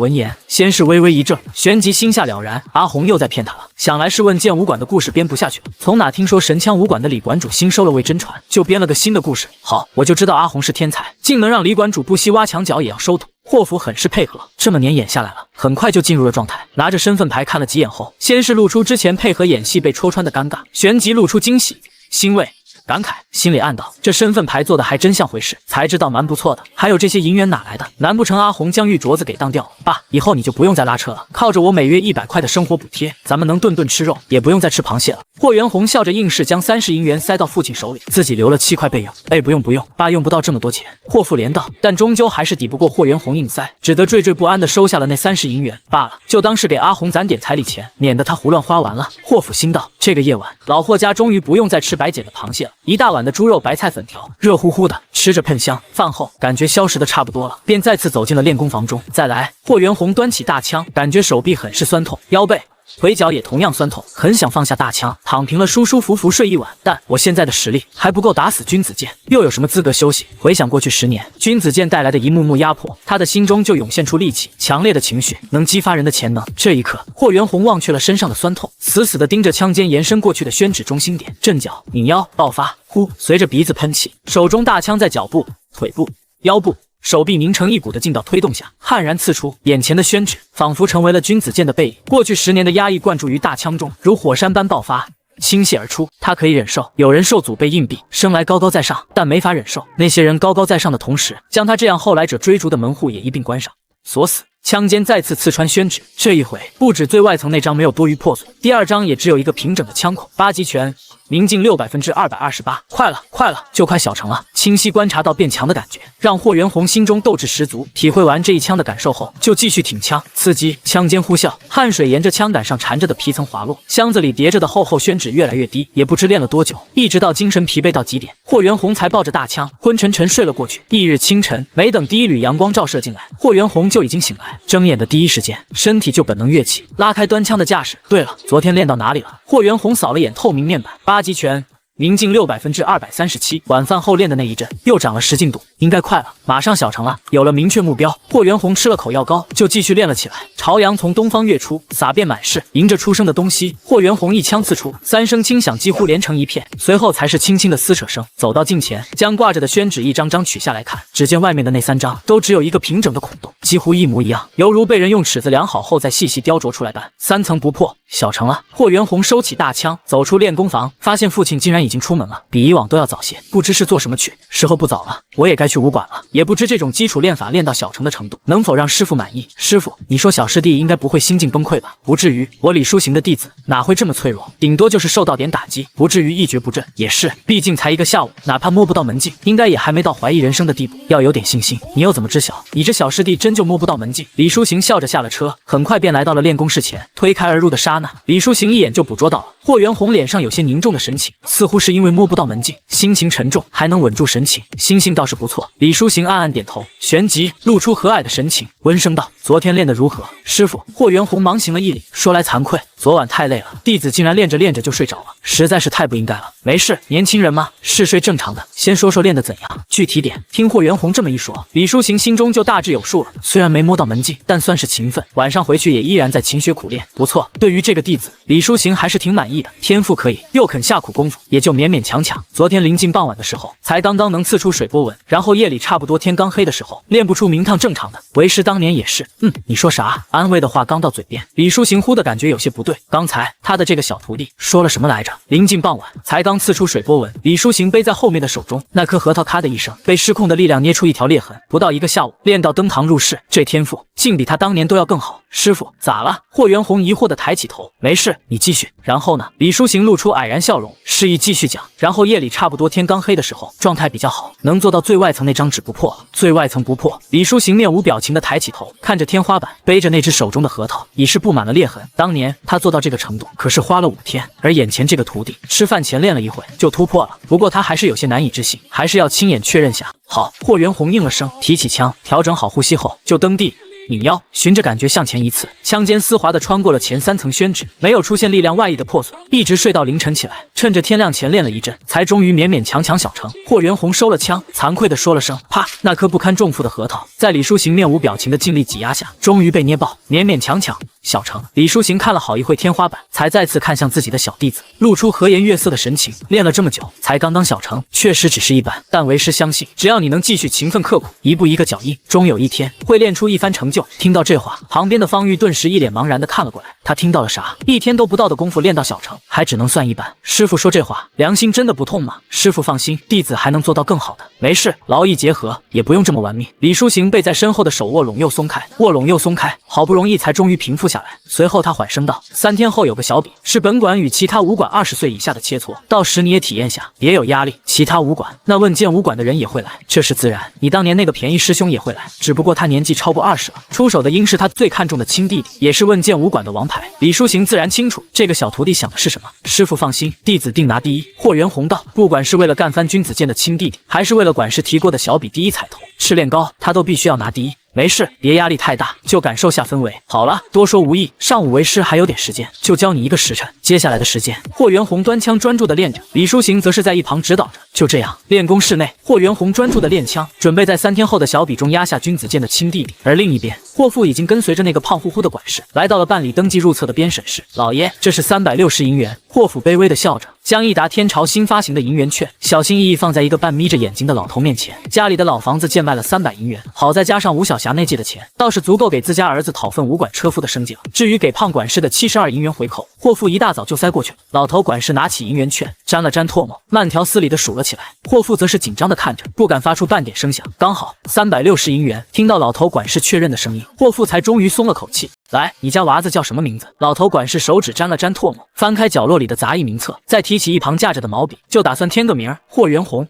闻言，先是微微一怔，旋即心下了然，阿红又在骗他了。想来是问剑武馆的故事编不下去了，从哪听说神枪武馆的李馆主新收了位真传，就编了个新的故事。好，我就知道阿红是天才，竟能让李馆主不惜挖墙脚也要收徒。霍府很是配合，这么年演下来了，很快就进入了状态。拿着身份牌看了几眼后，先是露出之前配合演戏被戳穿的尴尬，旋即露出惊喜、欣慰、感慨，心里暗道：这身份牌做的还真像回事，才知道蛮不错的。还有这些银元哪来的？难不成阿红将玉镯子给当掉了？爸，以后你就不用再拉车了，靠着我每月100块的生活补贴，咱们能顿顿吃肉，也不用再吃螃蟹了。霍元宏笑着硬是将30银元塞到父亲手里，自己留了7块备用。哎，不用，爸用不到这么多钱。霍父连道，但终究还是抵不过霍元宏硬塞，只得惴惴不安地收下了那30银元。罢了，就当是给阿红攒点彩礼钱，免得他胡乱花完了。霍父心道，这个夜晚，老霍家终于不用再吃白捡的螃蟹了。一大碗的猪肉白菜粉条，热乎乎的，吃着喷香。饭后感觉消食的差不多了，便再次走进了练功房中。再来，霍元宏端起大枪，感觉手臂很是酸痛，腰背腿脚也同样酸痛，很想放下大枪，躺平了舒舒服服睡一晚。但我现在的实力还不够打死君子剑，又有什么资格休息？回想过去10年，君子剑带来的一幕幕压迫，他的心中就涌现出戾气，强烈的情绪能激发人的潜能。这一刻，霍元宏忘却了身上的酸痛，死死地盯着枪尖延伸过去的宣指中心点，震脚、拧腰、爆发，呼，随着鼻子喷气，手中大枪在脚部、腿部、腰部、手臂拧成一股的劲道推动下，悍然刺出，眼前的宣纸仿佛成为了君子剑的背影。过去10年的压抑灌注于大枪中，如火山般爆发，倾泻而出。他可以忍受有人受祖辈硬币，生来高高在上，但没法忍受那些人高高在上的同时，将他这样后来者追逐的门户也一并关上，锁死。枪尖再次刺穿宣纸，这一回不止最外层那张没有多余破损，第2张也只有一个平整的枪孔。8极拳，明镜600%228，快了，就快小成了。清晰观察到变强的感觉，让霍元宏心中斗志十足。体会完这一枪的感受后，就继续挺枪。刺激，枪尖呼啸，汗水沿着枪杆上缠着的皮层滑落，箱子里叠着的厚厚宣纸越来越低。也不知练了多久，一直到精神疲惫到极点，霍元宏才抱着大枪昏沉沉睡了过去。翌日清晨，没等第一缕阳光照射进来，霍元宏就已经醒来。睁眼的第一时间，身体就本能跃起，拉开端枪的架势。对了，昨天练到哪里了？霍元宏扫了眼透明面板，8极拳，明镜600%237，晚饭后练的那一阵又长了10进度，应该快了，马上小成了。有了明确目标，霍元宏吃了口药膏，就继续练了起来。朝阳从东方跃出，洒遍满室。迎着出生的东西，霍元宏一枪刺出，3声轻响几乎连成一片，随后才是轻轻的撕扯声。走到近前，将挂着的宣纸一张张取下来看，只见外面的那3张都只有一个平整的孔洞，几乎一模一样，犹如被人用尺子量好后再细细雕琢出来般，3层不破，小成了。霍元宏收起大枪，走出练功房，发现父亲竟然已经出门了，比以往都要早些，不知是做什么去。时候不早了，我也该去武馆了。也不知这种基础练法练到小成的程度，能否让师傅满意？师傅，你说小师弟应该不会心境崩溃吧？不至于，我李书行的弟子哪会这么脆弱？顶多就是受到点打击，不至于一蹶不振。也是，毕竟才一个下午，哪怕摸不到门径，应该也还没到怀疑人生的地步，要有点信心。你又怎么知晓，你这小师弟真就摸不到门径？李书行笑着下了车，很快便来到了练功室前。推开而入的刹那，李书行一眼就捕捉到了霍元宏脸上有些凝重的神情，似乎是因为摸不到门径，心情沉重，还能稳住神情，心性倒是不错。李书行暗暗点头，旋即露出和蔼的神情，温声道：“昨天练得如何？”师傅。霍元宏忙行了一礼，说来惭愧，昨晚太累了，弟子竟然练着练着就睡着了，实在是太不应该了。没事，年轻人嘛，嗜睡正常的。先说说练得怎样，具体点。听霍元宏这么一说，李书行心中就大致有数了。虽然没摸到门径，但算是勤奋，晚上回去也依然在勤学苦练。不错，对于这个弟子，李书行还是挺满意的，天赋可以，又肯下苦功夫，也就勉勉强强。昨天临近傍晚的时候，才刚刚能刺出水波纹，然后夜里差不多天刚黑的时候，练不出名堂正常的。为师当年也是。你说啥？安慰的话刚到嘴边，李书行忽的感觉有些不对。刚才他的这个小徒弟说了什么来着？临近傍晚，才刚刺出水波纹。李书行背在后面的手中那颗核桃咔的一声，被失控的力量捏出一条裂痕。不到1个下午，练到登堂入室，这天赋竟比他当年都要更好。师傅，咋了？霍元宏疑惑地抬起头，没事，你继续。然后呢？李书行露出蔼然笑容，示意继续讲。然后夜里差不多天刚黑的时候，状态比较好，能做到最外层那张纸不破，最外层不破。李书行面无表情地抬起头，看着天花板，背着那只手中的核桃，已是布满了裂痕。当年他做到这个程度，可是花了5天，而眼前这个徒弟，吃饭前练了一会就突破了。不过他还是有些难以置信，还是要亲眼确认下。好，霍元宏应了声，提起枪，调整好呼吸后就蹬地。拧腰，循着感觉向前一刺，枪尖丝滑地穿过了前3层宣纸，没有出现力量外溢的破损，一直睡到凌晨起来，趁着天亮前练了一阵，才终于勉勉强强小成。霍元宏收了枪，惭愧地说了声啪，那颗不堪重负的核桃，在李书行面无表情的尽力挤压下，终于被捏爆，勉勉强强小成。李书行看了好一会天花板，才再次看向自己的小弟子，露出和颜悦色的神情。练了这么久，才刚刚小成，确实只是一般，但为师相信，只要你能继续勤奋刻苦，一步一个脚印，终有一天会练出一番成就。听到这话，旁边的方玉顿时一脸茫然地看了过来。他听到了啥？1天都不到的功夫练到小成，还只能算一般。师傅说这话，良心真的不痛吗？师傅放心，弟子还能做到更好的。没事，劳逸结合，也不用这么玩命。李书行被在身后的手握拢又松开，握拢又松开，好不容易才终于平复下来。随后他缓声道：“3天后有个小比，是本馆与其他武馆20岁以下的切磋，到时你也体验下，别有压力。其他武馆，那问剑武馆的人也会来，这是自然。你当年那个便宜师兄也会来，只不过他年纪超过20了，出手的应是他最看重的亲弟弟，也是问剑武馆的王牌。李书行自然清楚这个小徒弟想的是什么。师傅放心，弟子定拿第一。”霍元宏道：“不管是为了干翻君子剑的亲弟弟，还是为了管事提过的小比第一彩头，赤练高，他都必须要拿第一。没事，别压力太大，就感受下氛围。好了，多说无益。上午为师还有点时间，就教你1个时辰。接下来的时间，霍元宏端枪专注地练着，李书行则是在一旁指导着。就这样，练功室内，霍元宏专注地练枪，准备在3天后的小比中压下君子剑的亲弟弟。而另一边，霍父已经跟随着那个胖乎乎的管事，来到了办理登记入册的编审室。老爷，这是360银元。霍父卑微地笑着，将一沓天朝新发行的银元券小心翼翼放在一个半眯着眼睛的老头面前。家里的老房子贱卖了300银元，好在加上吴小霞那借的钱，倒是足够给自家儿子讨份武馆车夫的生计了。至于给胖管事的72银元回扣，霍父一大早就塞过去了。老头管事拿起银元券，沾了沾唾沫，慢条斯理地数了起来。霍父则是紧张地看着，不敢发出半点声响。刚好360银元。听到老头管事确认的声音，霍父才终于松了口气。来，你家娃子叫什么名字？老头管事手指沾了沾唾沫，翻开角落里的杂役名册，再提起一旁架着的毛笔，就打算添个名儿。霍元宏，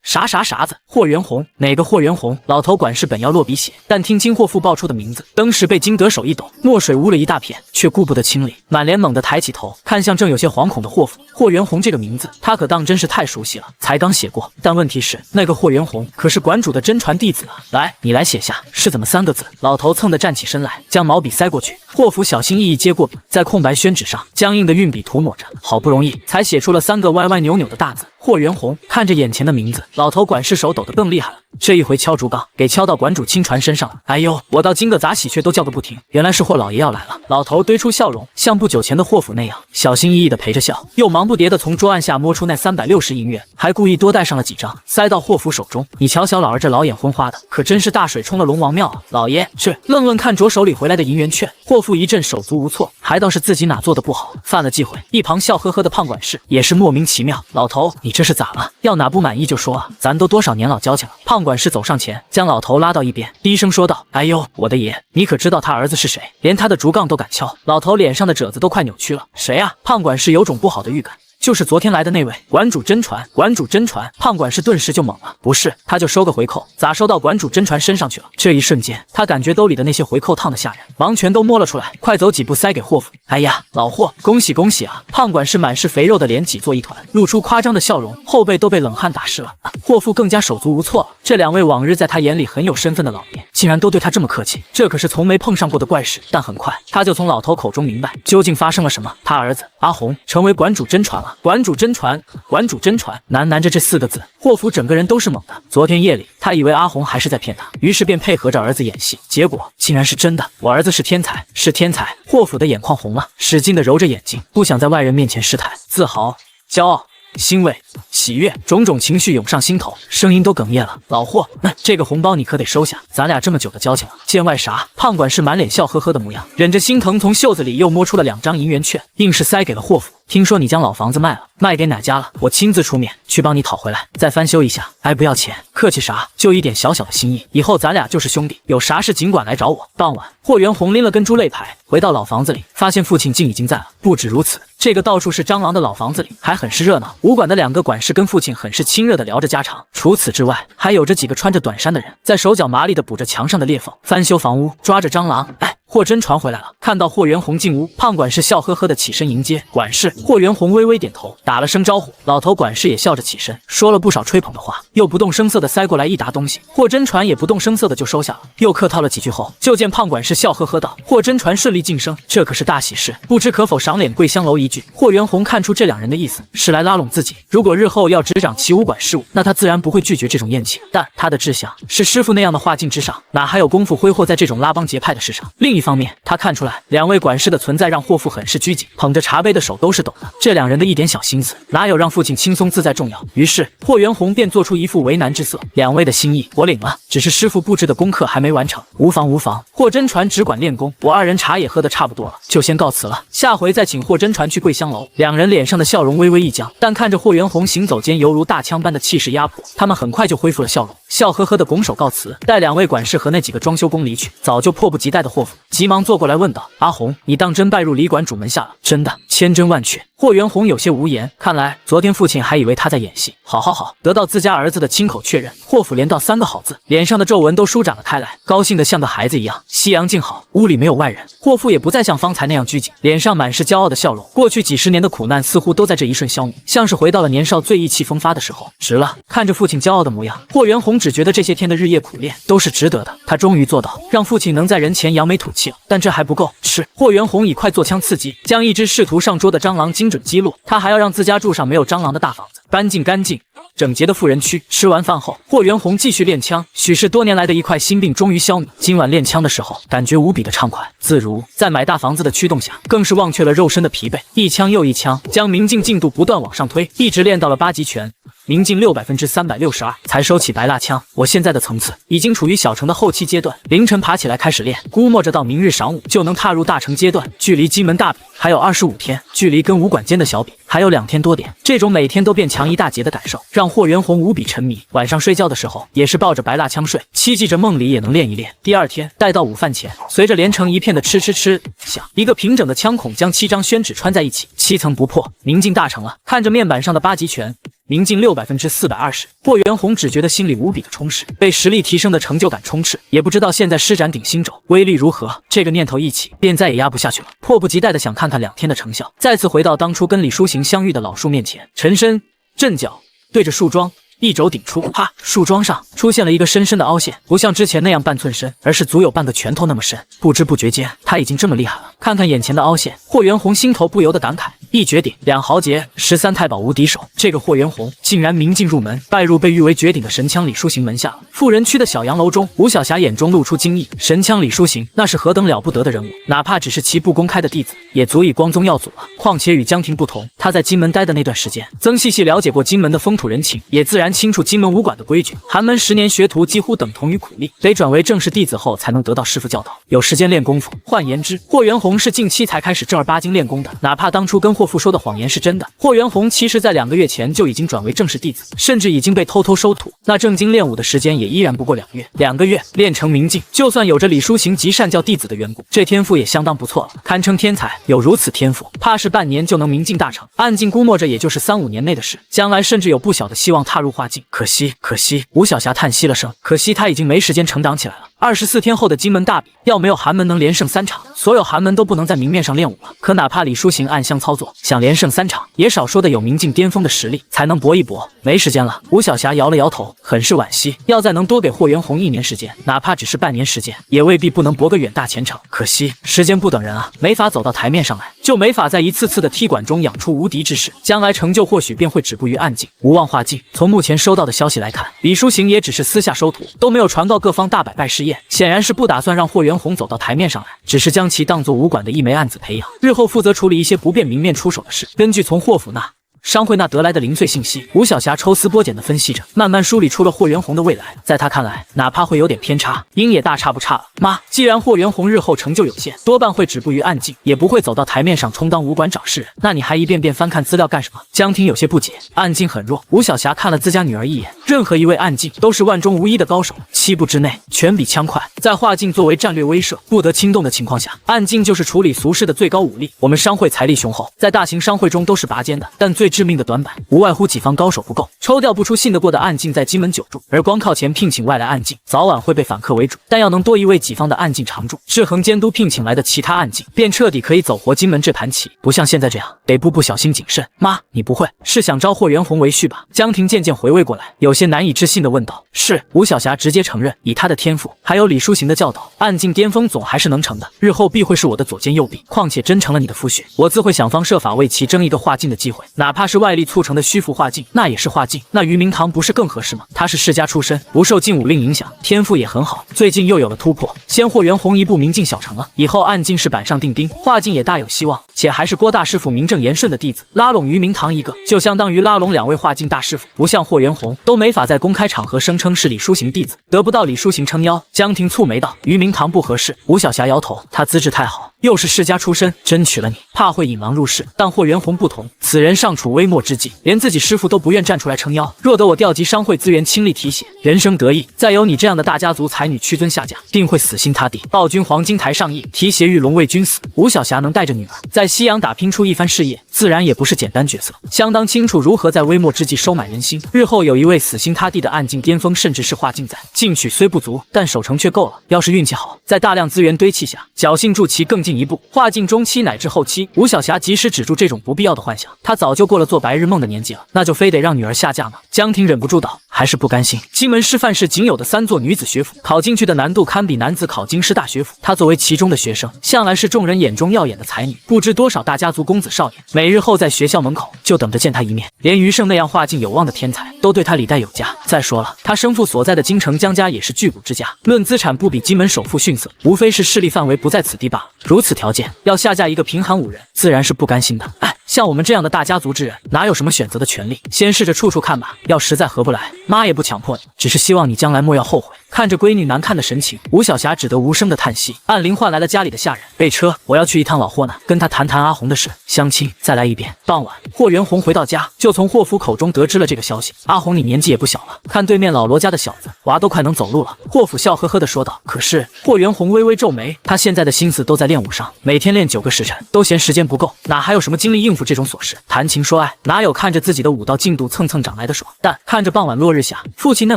啥子？霍元宏？哪个霍元宏？老头管事本要落笔写，但听清霍父报出的名字，登时被惊得手一抖，墨水污了一大片，却顾不得清理，满脸猛地抬起头，看向正有些惶恐的霍父。霍元宏这个名字，他可当真是太熟悉了，才刚写过。但问题是，那个霍元宏可是馆主的真传弟子啊！来，你来写下，是怎么3个字？老头蹭地站起身来，将毛笔塞过去。霍父小心翼翼接过笔，在空白宣纸上僵硬的运笔涂抹着，好不容易才写出了3个歪歪扭扭的大字。霍元宏。看着眼前的名字，老头管事手抖得更厉害了。这一回敲竹杠，给敲到馆主亲传身上了。哎呦，我到今个砸喜鹊都叫个不停，原来是霍老爷要来了。老头堆出笑容，像不久前的霍府那样，小心翼翼地陪着笑，又忙不迭地从桌案下摸出那360银元，还故意多带上了几张，塞到霍府手中。你瞧瞧老儿这老眼昏花的，可真是大水冲了龙王庙啊！老爷，这愣看着手里回来的银元券，霍父一阵手足无措，还倒是自己哪做的不好，犯了忌讳。一旁笑呵呵的胖管事也是莫名其妙，老头，你这是咋了？要哪不满意就说啊，咱都多少年老交情了。胖管事走上前，将老头拉到一边，低声说道：“哎呦，我的爷，你可知道他儿子是谁？连他的竹杠都敢敲。”老头脸上的褶子都快扭曲了。谁啊？胖管事有种不好的预感。就是昨天来的那位馆主真传，馆主真传。胖管事顿时就懵了，不是，他就收个回扣，咋收到馆主真传身上去了？这一瞬间，他感觉兜里的那些回扣烫得吓人，忙全都摸了出来，快走几步塞给霍父。哎呀，老霍，恭喜恭喜啊！胖管事满是肥肉的脸挤作一团，露出夸张的笑容，后背都被冷汗打湿了。霍父更加手足无措了，这2位往日在他眼里很有身份的老爷，竟然都对他这么客气，这可是从没碰上过的怪事。但很快，他就从老头口中明白究竟发生了什么。他儿子阿红成为馆主真传了。馆主真传，馆主真传，喃着这4个字，霍府整个人都是懵的。昨天夜里，他以为阿红还是在骗他，于是便配合着儿子演戏，结果竟然是真的。我儿子是天才，是天才！霍府的眼眶红了，使劲地揉着眼睛，不想在外人面前失态。自豪、骄傲、欣慰、喜悦，种种情绪涌上心头，声音都哽咽了。老霍，那这个红包你可得收下，咱俩这么久的交情了。见外啥？胖管事满脸笑呵呵的模样，忍着心疼从袖子里又摸出了2张银元券，硬是塞给了霍府。听说你将老房子卖了，卖给哪家了？我亲自出面去帮你讨回来，再翻修一下。哎，不要钱，客气啥？就一点小小的心意，以后咱俩就是兄弟，有啥事尽管来找我。傍晚，霍元宏拎了根猪肋排，回到老房子里，发现父亲竟已经在了。不止如此，这个到处是蟑螂的老房子里还很是热闹。武馆的2个管事跟父亲很是亲热的聊着家常，除此之外，还有着几个穿着短衫的人在手脚麻利的补着墙上的裂缝，翻修房屋，抓着蟑螂。哎，霍真传回来了，看到霍元宏进屋，胖管事笑呵呵的起身迎接。管事，霍元宏微微点头，打了声招呼。老头管事也笑着起身，说了不少吹捧的话，又不动声色的塞过来一沓东西。霍真传也不动声色的就收下了，又客套了几句后，就见胖管事笑呵呵道：“霍真传顺利晋升，这可是大喜事，不知可否赏脸桂香楼一句。”霍元宏看出这2人的意思是来拉拢自己，如果日后要执掌齐武馆事务，那他自然不会拒绝这种宴请。但他的志向是师傅那样的画境之上，哪还有功夫挥霍在这种拉帮结派的事上？另一方面，他看出来2位管事的存在让霍父很是拘谨，捧着茶杯的手都是抖的。这2人的一点小心思，哪有让父亲轻松自在重要？于是霍元宏便做出一副为难之色。2位的心意我领了，只是师傅布置的功课还没完成。无妨无妨，霍真传只管练功，我2人茶也喝得差不多了，就先告辞了。下回再请霍真传去桂香楼。2人脸上的笑容微微一僵，但看着霍元宏行走间犹如大枪般的气势压迫，他们很快就恢复了笑容，笑呵呵的拱手告辞。待2位管事和那几个装修工离去，早就迫不及待的霍父急忙坐过来问道：“阿红，你当真拜入李馆主门下了？”“真的，千真万确。”霍元宏有些无言，看来昨天父亲还以为他在演戏。好，得到自家儿子的亲口确认，霍府连道3个好字，脸上的皱纹都舒展了开来，高兴得像个孩子一样。夕阳静好，屋里没有外人，霍父也不再像方才那样拘谨，脸上满是骄傲的笑容。过去几十年的苦难似乎都在这一瞬消弭，像是回到了年少最意气风发的时候。值了，看着父亲骄傲的模样，霍元宏只觉得这些天的日夜苦练都是值得的。他终于做到让父亲能在人前扬眉吐气了，但这还不够。是霍元宏以快做枪刺激，将一只试图上桌的蟑螂精准击落。他还要让自家住上没有蟑螂的大房子，搬进干净整洁的富人区。吃完饭后，霍元宏继续练枪，许是多年来的一块心病终于消弭。今晚练枪的时候，感觉无比的畅快自如，在买大房子的驱动下，更是忘却了肉身的疲惫，一枪又一枪，将明镜进度不断往上推，一直练到了8级拳。明镜600%362才收起白蜡枪。我现在的层次已经处于小成的后期阶段，凌晨爬起来开始练，估摸着到明日晌午就能踏入大成阶段。距离金门大比还有25天，距离跟武馆间的小比还有2天多点。这种每天都变强一大截的感受，让霍元宏无比沉迷。晚上睡觉的时候也是抱着白蜡枪睡，期冀着梦里也能练一练。第2天待到午饭前，随着连成一片的吃响，一个平整的枪孔将7张宣纸穿在一起，7层不破，明镜大成了。看着面板上的8级拳，明镜600%420，霍元宏只觉得心里无比的充实，被实力提升的成就感充斥。也不知道现在施展顶心肘威力如何，这个念头一起便再也压不下去了，迫不及待的想看看2天的成效。再次回到当初跟李书行相遇的老树面前，沉身正脚对着树桩一肘顶出，哈！树桩上出现了一个深深的凹陷，不像之前那样半寸深，而是足有半个拳头那么深。不知不觉间，他已经这么厉害了。看看眼前的凹陷，霍元宏心头不由得感慨：一绝顶，2豪杰，13太保无敌手。这个霍元宏竟然明镜入门，拜入被誉为绝顶的神枪李书行门下了。富人区的小洋楼中，吴小霞眼中露出惊异：神枪李书行那是何等了不得的人物，哪怕只是其不公开的弟子，也足以光宗耀祖了。况且与江婷不同，他在金门待的那段时间，曾细细了解过金门的风土人情，也自然清楚金门武馆的规矩。寒门10年学徒几乎等同于苦力，得转为正式弟子后才能得到师傅教导，有时间练功夫。换言之，霍元宏是近期才开始正儿八经练功的。哪怕当初跟霍父说的谎言是真的，霍元宏其实在2个月前就已经转为正式弟子，甚至已经被偷偷收徒。那正经练武的时间也依然不过2月，2个月练成明镜，就算有着李书行及善教弟子的缘故，这天赋也相当不错了，堪称天才。有如此天赋，怕是半年就能明镜大成。暗镜估摸着也就是3、5年内的事，将来甚至有不小的希望踏入画境。可惜，吴小霞叹息了声，可惜他已经没时间成长起来了。24天后的金门大比，要没有寒门能连胜3场，所有寒门都不能在明面上练武了。可哪怕李书行暗箱操作，想连胜3场，也少说的有明镜巅峰的实力，才能搏一搏。没时间了。吴小霞摇了摇头，很是惋惜。要再能多给霍元宏1年时间，哪怕只是半年时间，也未必不能搏个远大前程。可惜时间不等人啊，没法走到台面上来，就没法在一次次的踢馆中养出无敌之势，将来成就或许便会止步于暗境，无望画境。从目前收到的消息来看，李书行也只是私下收徒，都没有传告各方大摆拜试验，显然是不打算让霍元宏走到台面上来，只是将其当作武馆的一枚案子培养，日后负责处理一些不便明面出手的事。根据从霍府那商会那得来的零碎信息，吴晓霞抽丝剥茧地分析着，慢慢梳理出了霍元宏的未来。在他看来，哪怕会有点偏差，鹰也大差不差了。妈，既然霍元宏日后成就有限，多半会止步于暗境，也不会走到台面上充当武馆掌事人，那你还一遍遍翻看资料干什么？江婷有些不解。暗境很弱，吴晓霞看了自家女儿一眼，任何一位暗境都是万中无一的高手，7步之内全比枪快。在化境作为战略威慑不得轻动的情况下，暗境就是处理俗事的最高武力。我们商会财力雄厚，在大型商会中都是拔尖的，但最致命的短板无外乎己方高手不够，抽调不出信得过的暗境在金门久住，而光靠钱聘请外来暗境，早晚会被反客为主。但要能多一位己方的暗境常驻，制衡监督聘请来的其他暗境，便彻底可以走活金门这盘棋，不像现在这样得步步小心谨慎。妈，你不会是想招霍元宏为婿吧？江婷渐渐回味过来，有些难以置信地问道。是。吴晓霞直接承认，以他的天赋，还有李书行的教导，暗境巅峰总还是能成的，日后必会是我的左肩右臂。况且真成了你的夫婿，我自会想方设法为其争一个化境的机会，哪怕是外力促成的虚浮化境，那也是化境。那于明堂不是更合适吗？他是世家出身，不受禁武令影响，天赋也很好，最近又有了突破，先霍元宏一步明镜小成了，以后暗境是板上钉钉，化境也大有希望。且还是郭大师傅名正言顺的弟子，拉拢于明堂一个，就相当于拉拢2位化境大师傅。不像霍元宏，都没法在公开场合声称是李书行弟子，得不到李书行撑腰。江婷蹙眉道：“于明堂不合适。”吴晓霞摇头，他资质太好，又是世家出身，真娶了你，怕会引狼入室。但霍元宏不同，此人尚处微末之际，连自己师傅都不愿站出来撑腰。若得我调集商会资源，倾力提携，人生得意，再有你这样的大家族才女屈尊下嫁，定会死心塌地。暴君黄金台上议，提携玉龙为君死。吴晓霞能带着女儿在西洋打拼出一番事业，自然也不是简单角色，相当清楚如何在微末之际收买人心。日后有一位死心塌地的暗境巅峰，甚至是化境在，进取虽不足，但守成却够了。要是运气好，在大量资源堆砌下，侥幸助其更进一步，化境中期乃至后期。吴晓霞及时止住这种不必要的幻想，她早就过了做白日梦的年纪了，那就非得让女儿下嫁吗？江婷忍不住道，还是不甘心。金门师范市仅有的3座女子学府，考进去的难度堪比男子考京师大学府。她作为其中的学生，向来是众人眼中耀眼的才女，不知多少大家族公子少爷每日后在学校门口就等着见她一面，连余胜那样化境有望的天才都对她礼待有加。再说了，她生父所在的京城江家也是巨贾之家，论资产不比金门首富逊色，无非是势力范围不在此地罢了。如此条件，要下嫁一个贫寒武人，自然是不甘心的。哎，像我们这样的大家族之人，哪有什么选择的权利？先试着处处看吧，要实在合不来，妈也不强迫你，只是希望你将来莫要后悔。看着闺女难看的神情，吴晓霞只得无声的叹息。按铃唤来了家里的下人，备车，我要去一趟老霍那，跟他谈谈阿红的事。相亲再来一遍。傍晚，霍元宏回到家，就从霍夫口中得知了这个消息。阿红，你年纪也不小了，看对面老罗家的小子，娃都快能走路了。霍府笑呵呵的说道。可是霍元宏微微皱眉，他现在的心思都在练武上，每天练9个时辰，都嫌时间不够，哪还有什么精力应付这种琐事？谈情说爱，哪有看着自己的武道进度蹭蹭长来的爽？但看着傍晚落日下，父亲那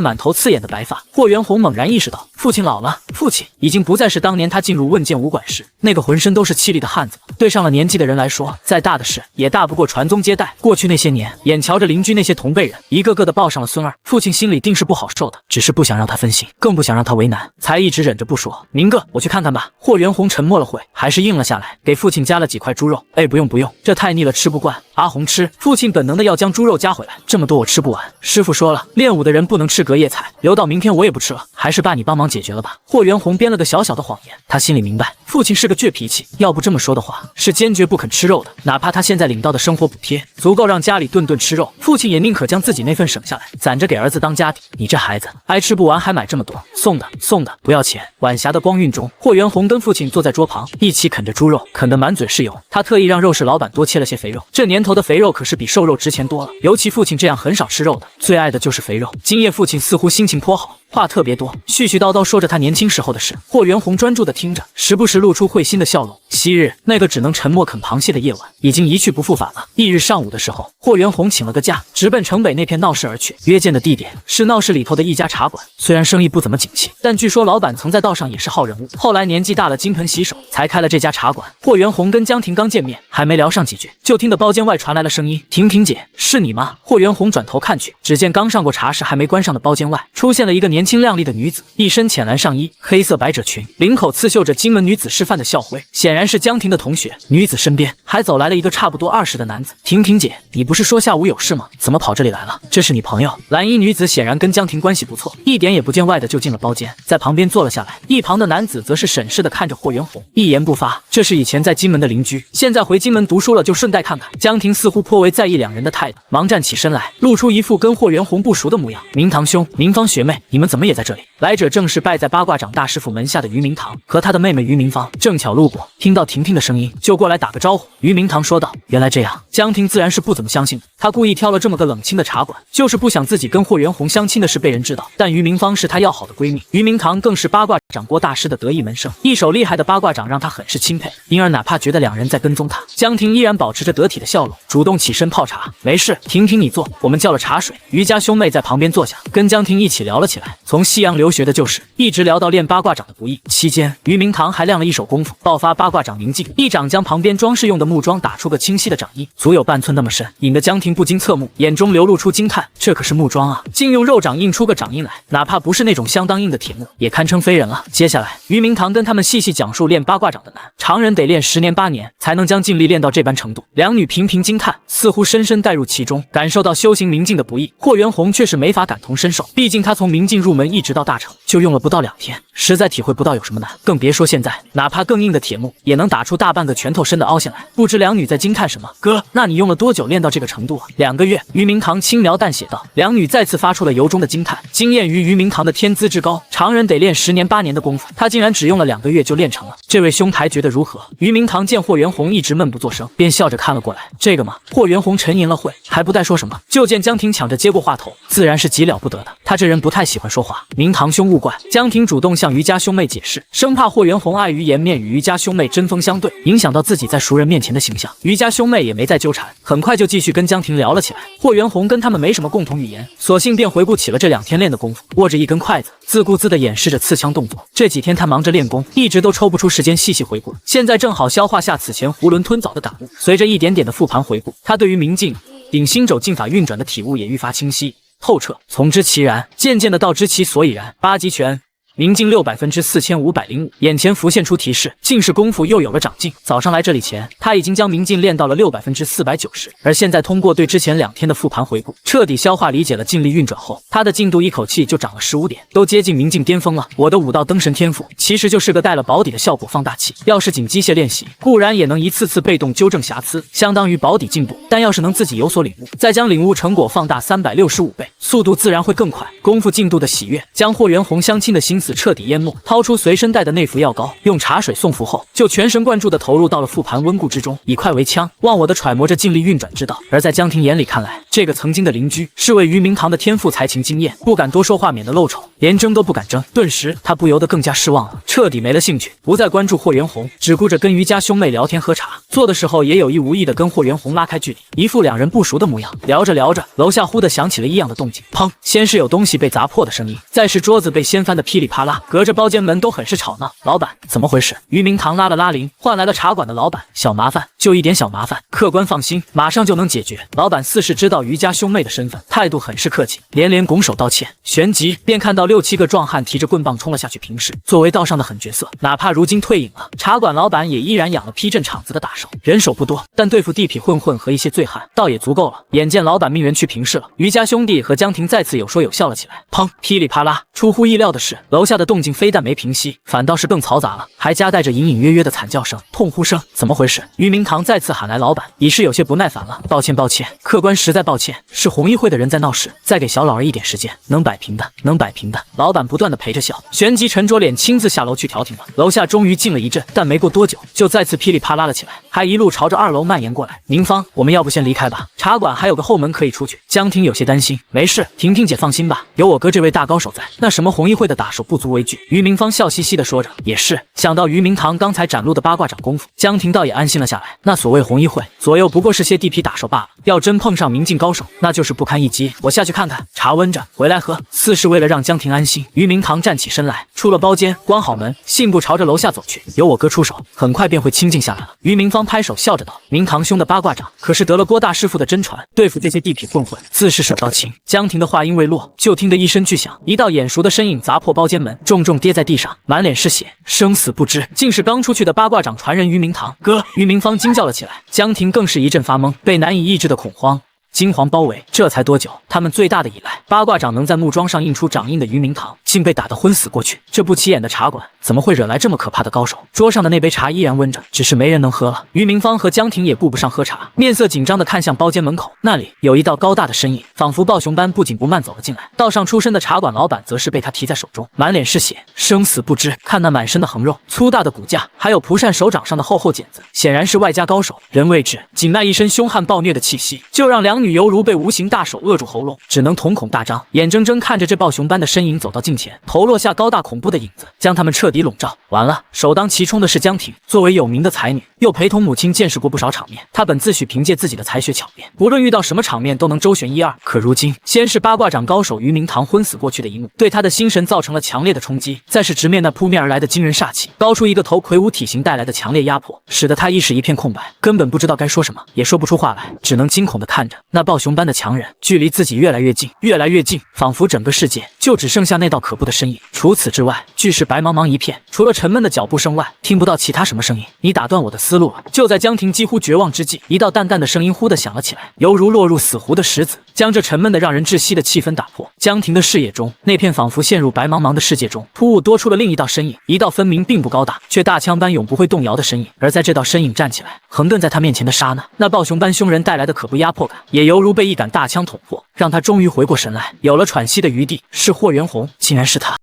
满头刺眼的白发，霍元宏猛然意识到，父亲老了，父亲已经不再是当年他进入问剑武馆时那个浑身都是气力的汉子了。对上了年纪的人来说，再大的事也大不过传宗接代。过去那些年，眼瞧着邻居那些同辈人一个个的抱上了孙儿，父亲心里定是不好受的，只是不想让他分心，更不想让他为难，才一直忍着不说。明哥，我去看看吧。霍元宏沉默了会，还是应了下来，给父亲夹了几块猪肉。哎，不用不用，这太腻了，吃不惯。阿红吃。父亲本能的要将猪肉夹回来，这么多我吃不完。师傅说了，练武的人不能吃隔夜菜，留到明天我也不吃了，还是爸你帮忙解决了吧。霍元宏编了个小小的谎言，他心里明白，父亲是个倔脾气，要不这么说的话，是坚决不肯吃肉的。哪怕他现在领到的生活补贴足够让家里顿顿吃肉，父亲也宁可将自己那份省下来，攒着给儿子当家底。你这孩子，爱吃不完还买这么多，送的送的，不要钱。晚霞的光晕中，霍元宏跟父亲坐在桌旁，一起啃着猪肉，啃得满嘴是油。他特意让肉市老板多切了些肥肉，这年头的肥肉可是比瘦肉值钱多了，尤其父亲这样很少吃肉的，最爱的就是肥肉。今夜父亲似乎心情颇好，话特别多，絮絮叨叨说着他年轻时候的事。霍元宏专注地听着，时不时露出会心的笑容。昔日那个只能沉默啃螃蟹的夜晚，已经一去不复返了。翌日上午的时候，霍元宏请了个假，直奔城北那片闹市而去。约见的地点是闹市里头的一家茶馆，虽然生意不怎么景气，但据说老板曾在道上也是好人物，后来年纪大了金盆洗手，才开了这家茶馆。霍元宏跟江婷刚见面，还没聊上几句，就听得包间外传来了声音：“婷姐，是你吗？”霍元宏转头看去，只见刚上过茶室还没关上的包间外，出现了一个年年轻靓丽的女子，一身浅蓝上衣，黑色百褶裙，领口刺绣着金门女子示范的校徽，显然是江婷的同学。女子身边还走来了一个差不多20的男子。婷婷姐，你不是说下午有事吗？怎么跑这里来了？这是你朋友？蓝衣女子显然跟江婷关系不错，一点也不见外的就进了包间，在旁边坐了下来。一旁的男子则是审视的看着霍元红，一言不发。这是以前在金门的邻居，现在回金门读书了，就顺带看看。江婷似乎颇为在意两人的态度，忙站起身来，露出一副跟霍元红不熟的模样。明堂兄，明芳学妹，你们怎么也在这里？来者正是拜在八卦掌大师傅门下的于明堂和他的妹妹于明芳，正巧路过，听到婷婷的声音，就过来打个招呼。于明堂说道：“原来这样。”江婷自然是不怎么相信的，她故意挑了这么个冷清的茶馆，就是不想自己跟霍元红相亲的事被人知道。但于明芳是她要好的闺蜜，于明堂更是八卦掌郭大师的得意门生，一手厉害的八卦掌让她很是钦佩。因而哪怕觉得两人在跟踪她，江婷依然保持着得体的笑容，主动起身泡茶。没事，婷婷你坐，我们叫了茶水。于家兄妹在旁边坐下，跟江婷一起聊了起来，从西洋留学的旧事，一直聊到练八卦掌的不易。期间，于明堂还亮了一手功夫，爆发八卦掌宁静，一掌将旁边装饰用的木桩打出个清晰的掌印，足有半寸那么深，引得江婷不禁侧目，眼中流露出惊叹。这可是木桩啊，竟用肉掌印出个掌印来，哪怕不是那种相当硬的铁木，也堪称非人了。接下来，于明堂跟他们细细讲述练八卦掌的难，常人得练10年8年才能将劲力练到这般程度。两女频频惊叹，似乎深深带入其中，感受到修行明镜的不易。霍元红却是没法感同身受，毕竟他从明镜入门一直到大成，就用了不到2天，实在体会不到有什么难。更别说现在，哪怕更硬的铁木，也能打出大半个拳头深的凹陷来。不知两女在惊叹什么？哥，那你用了多久练到这个程度啊？2个月。于明堂轻描淡写道。两女再次发出了由衷的惊叹，惊艳于于明堂的天资之高，常人得练10年8年的功夫，他竟然只用了2个月就练成了。这位兄台觉得如何？于明堂见霍元红一直闷不作声，便笑着看了过来。这个嘛，霍元红沉吟了会，还不待说什么，就见江婷抢着接过话头，自然是极了不得的。他这人不太喜欢说话，明堂兄勿怪。江婷主动向于家兄妹解释，生怕霍元红碍于颜面与于家兄妹针锋相对，影响到自己在熟人面前的形象。于家兄妹也没再纠缠，很快就继续跟江婷聊了起来。霍元红跟他们没什么共同语言，索性便回顾起了这2天练的功夫，握着一根筷子，自顾自地演示着刺枪动作。这几天他忙着练功，一直都抽不出时间细细回顾，现在正好消化下此前囫囵吞枣的感悟。随着一点点的复盘回顾，他对于明镜顶心肘劲法运转的体悟也愈发清晰透彻，从知其然，渐渐的道知其所以然。8极拳明镜6004505，眼前浮现出提示，竟是功夫又有了长进。早上来这里前，他已经将明镜练到了600%490，而现在通过对之前2天的复盘回顾，彻底消化理解了劲力运转后，他的进度一口气就涨了15点，都接近明镜巅峰了。我的武道灯神天赋，其实就是个带了保底的效果放大器。要是仅机械练习，固然也能一次次被动纠正瑕疵，相当于保底进步，但要是能自己有所领悟，再将领悟成果放大365倍，速度自然会更快。功夫进度的喜悦，将霍元红相亲的心思彻底淹没，掏出随身带的那副药膏，用茶水送服后，就全神贯注地投入到了复盘温故之中，以快为枪，忘我的揣摩着劲力运转之道。而在江婷眼里看来，这个曾经的邻居是为于明堂的天赋才情惊艳，不敢多说话，免得露丑，连争都不敢争。顿时他不由得更加失望了，彻底没了兴趣，不再关注霍元红，只顾着跟于家兄妹聊天喝茶。做的时候也有意无意地跟霍元红拉开距离，一副两人不熟的模样。聊着聊着，楼下忽地响起了异样的动静，砰！先是有东西被砸破的声音，再是桌子被掀翻的噼里啪啦，隔着包间门都很是吵闹。老板，怎么回事？于明堂拉了拉铃，换来了茶馆的老板。小麻烦，就一点小麻烦，客官放心，马上就能解决。老板似是知道于家兄妹的身份，态度很是客气，连连拱手道歉。旋即便看到6、7个壮汉提着棍棒冲了下去平视。作为道上的狠角色，哪怕如今退隐了，茶馆老板也依然养了批镇场子的打手，人手不多，但对付地痞混混和一些醉汉倒也足够了。眼见老板命人去平视了，于家兄弟和江婷再次有说有笑了起来。砰！噼里啪啦，出乎意料的是，楼下的动静非但没平息，反倒是更嘈杂了，还夹带着隐隐约约的惨叫声、痛呼声。怎么回事？于明堂再次喊来老板，已是有些不耐烦了。抱歉抱歉，客官实在抱歉，是红衣会的人在闹事，再给小老儿一点时间，能摆平的，能摆平的。老板不断的陪着笑，旋即沉着脸亲自下楼去调停了。楼下终于静了一阵，但没过多久，就再次噼里啪啦了起来，还一路朝着2楼蔓延过来。明芳，我们要不先离开吧，茶馆还有个后门可以出去。江婷有些担心，没事，婷婷姐放心吧，有我哥这位大高手在，那什么红衣会的打手不足为惧。于明芳笑嘻嘻的说着，也是。想到于明堂刚才展露的八卦掌功夫，江婷倒也安心了下来。那所谓红衣会，左右不过是些地痞打手罢了，要真碰上明镜高手，那就是不堪一击。我下去看看，茶温着，回来喝。似是为了让江婷安心，于明堂站起身来，出了包间，关好门，信步朝着楼下走去。有我哥出手，很快便会清静下来了。于明芳方拍手笑着道：“明堂兄的八卦掌可是得了郭大师傅的真传，对付这些地痞混混，自是手到擒。”江婷的话音未落，就听得一声巨响，一道眼熟的身影砸破包间门，重重跌在地上，满脸是血，生死不知，竟是刚出去的八卦掌传人于明堂。哥！于明芳惊叫了起来，江婷更是一阵发懵，被难以抑制的恐慌惊惶包围。这才多久，他们最大的依赖八卦掌能在木桩上印出掌印的于明堂，竟被打得昏死过去。这不起眼的茶馆，怎么会惹来这么可怕的高手？桌上的那杯茶依然温着，只是没人能喝了。于明芳和江婷也顾不上喝茶，面色紧张地看向包间门口，那里有一道高大的身影，仿佛暴熊般不紧不慢走了进来。道上出身的茶馆老板则是被他提在手中，满脸是血，生死不知。看那满身的横肉、粗大的骨架，还有蒲扇手掌上的厚厚茧子，显然是外家高手。人未至，仅那一身凶悍暴虐的气息，就让两女犹如被无形大手扼住喉咙，只能瞳孔大张，眼睁睁看着这暴熊般的身影走到近前，头落下高大恐怖的影子，将他们彻底笼罩。完了，首当其冲的是江婷，作为有名的才女，又陪同母亲见识过不少场面，她本自诩凭借自己的才学巧辩，无论遇到什么场面都能周旋一二。可如今，先是八卦掌高手于明堂昏死过去的一幕，对他的心神造成了强烈的冲击，再是直面那扑面而来的惊人煞气，高出一个头魁梧体型带来的强烈压迫，使得他一时一片空白，根本不知道该说什么，也说不出话来，只能惊恐地看着那暴熊般的强人距离自己越来越近，越来越近，仿佛整个世界就只剩下那道可怖的身影。除此之外，俱是白茫茫一片，除了沉闷的脚步声外，听不到其他什么声音。你打断我的思路了。就在江婷几乎绝望之际，一道淡淡的声音忽地响了起来，犹如落入死湖的石子，将这沉闷的让人窒息的气氛打破。江婷的视野中，那片仿佛陷入白茫茫的世界中，突兀多出了另一道身影，一道分明并不高大，却大枪般永不会动摇的身影。而在这道身影站起来，横亘在他面前的刹那，那暴熊般凶人带来的可怖压迫感，也犹如被一杆大枪捅破，让他终于回过神来，有了喘息的余地。是霍元红，竟然是他。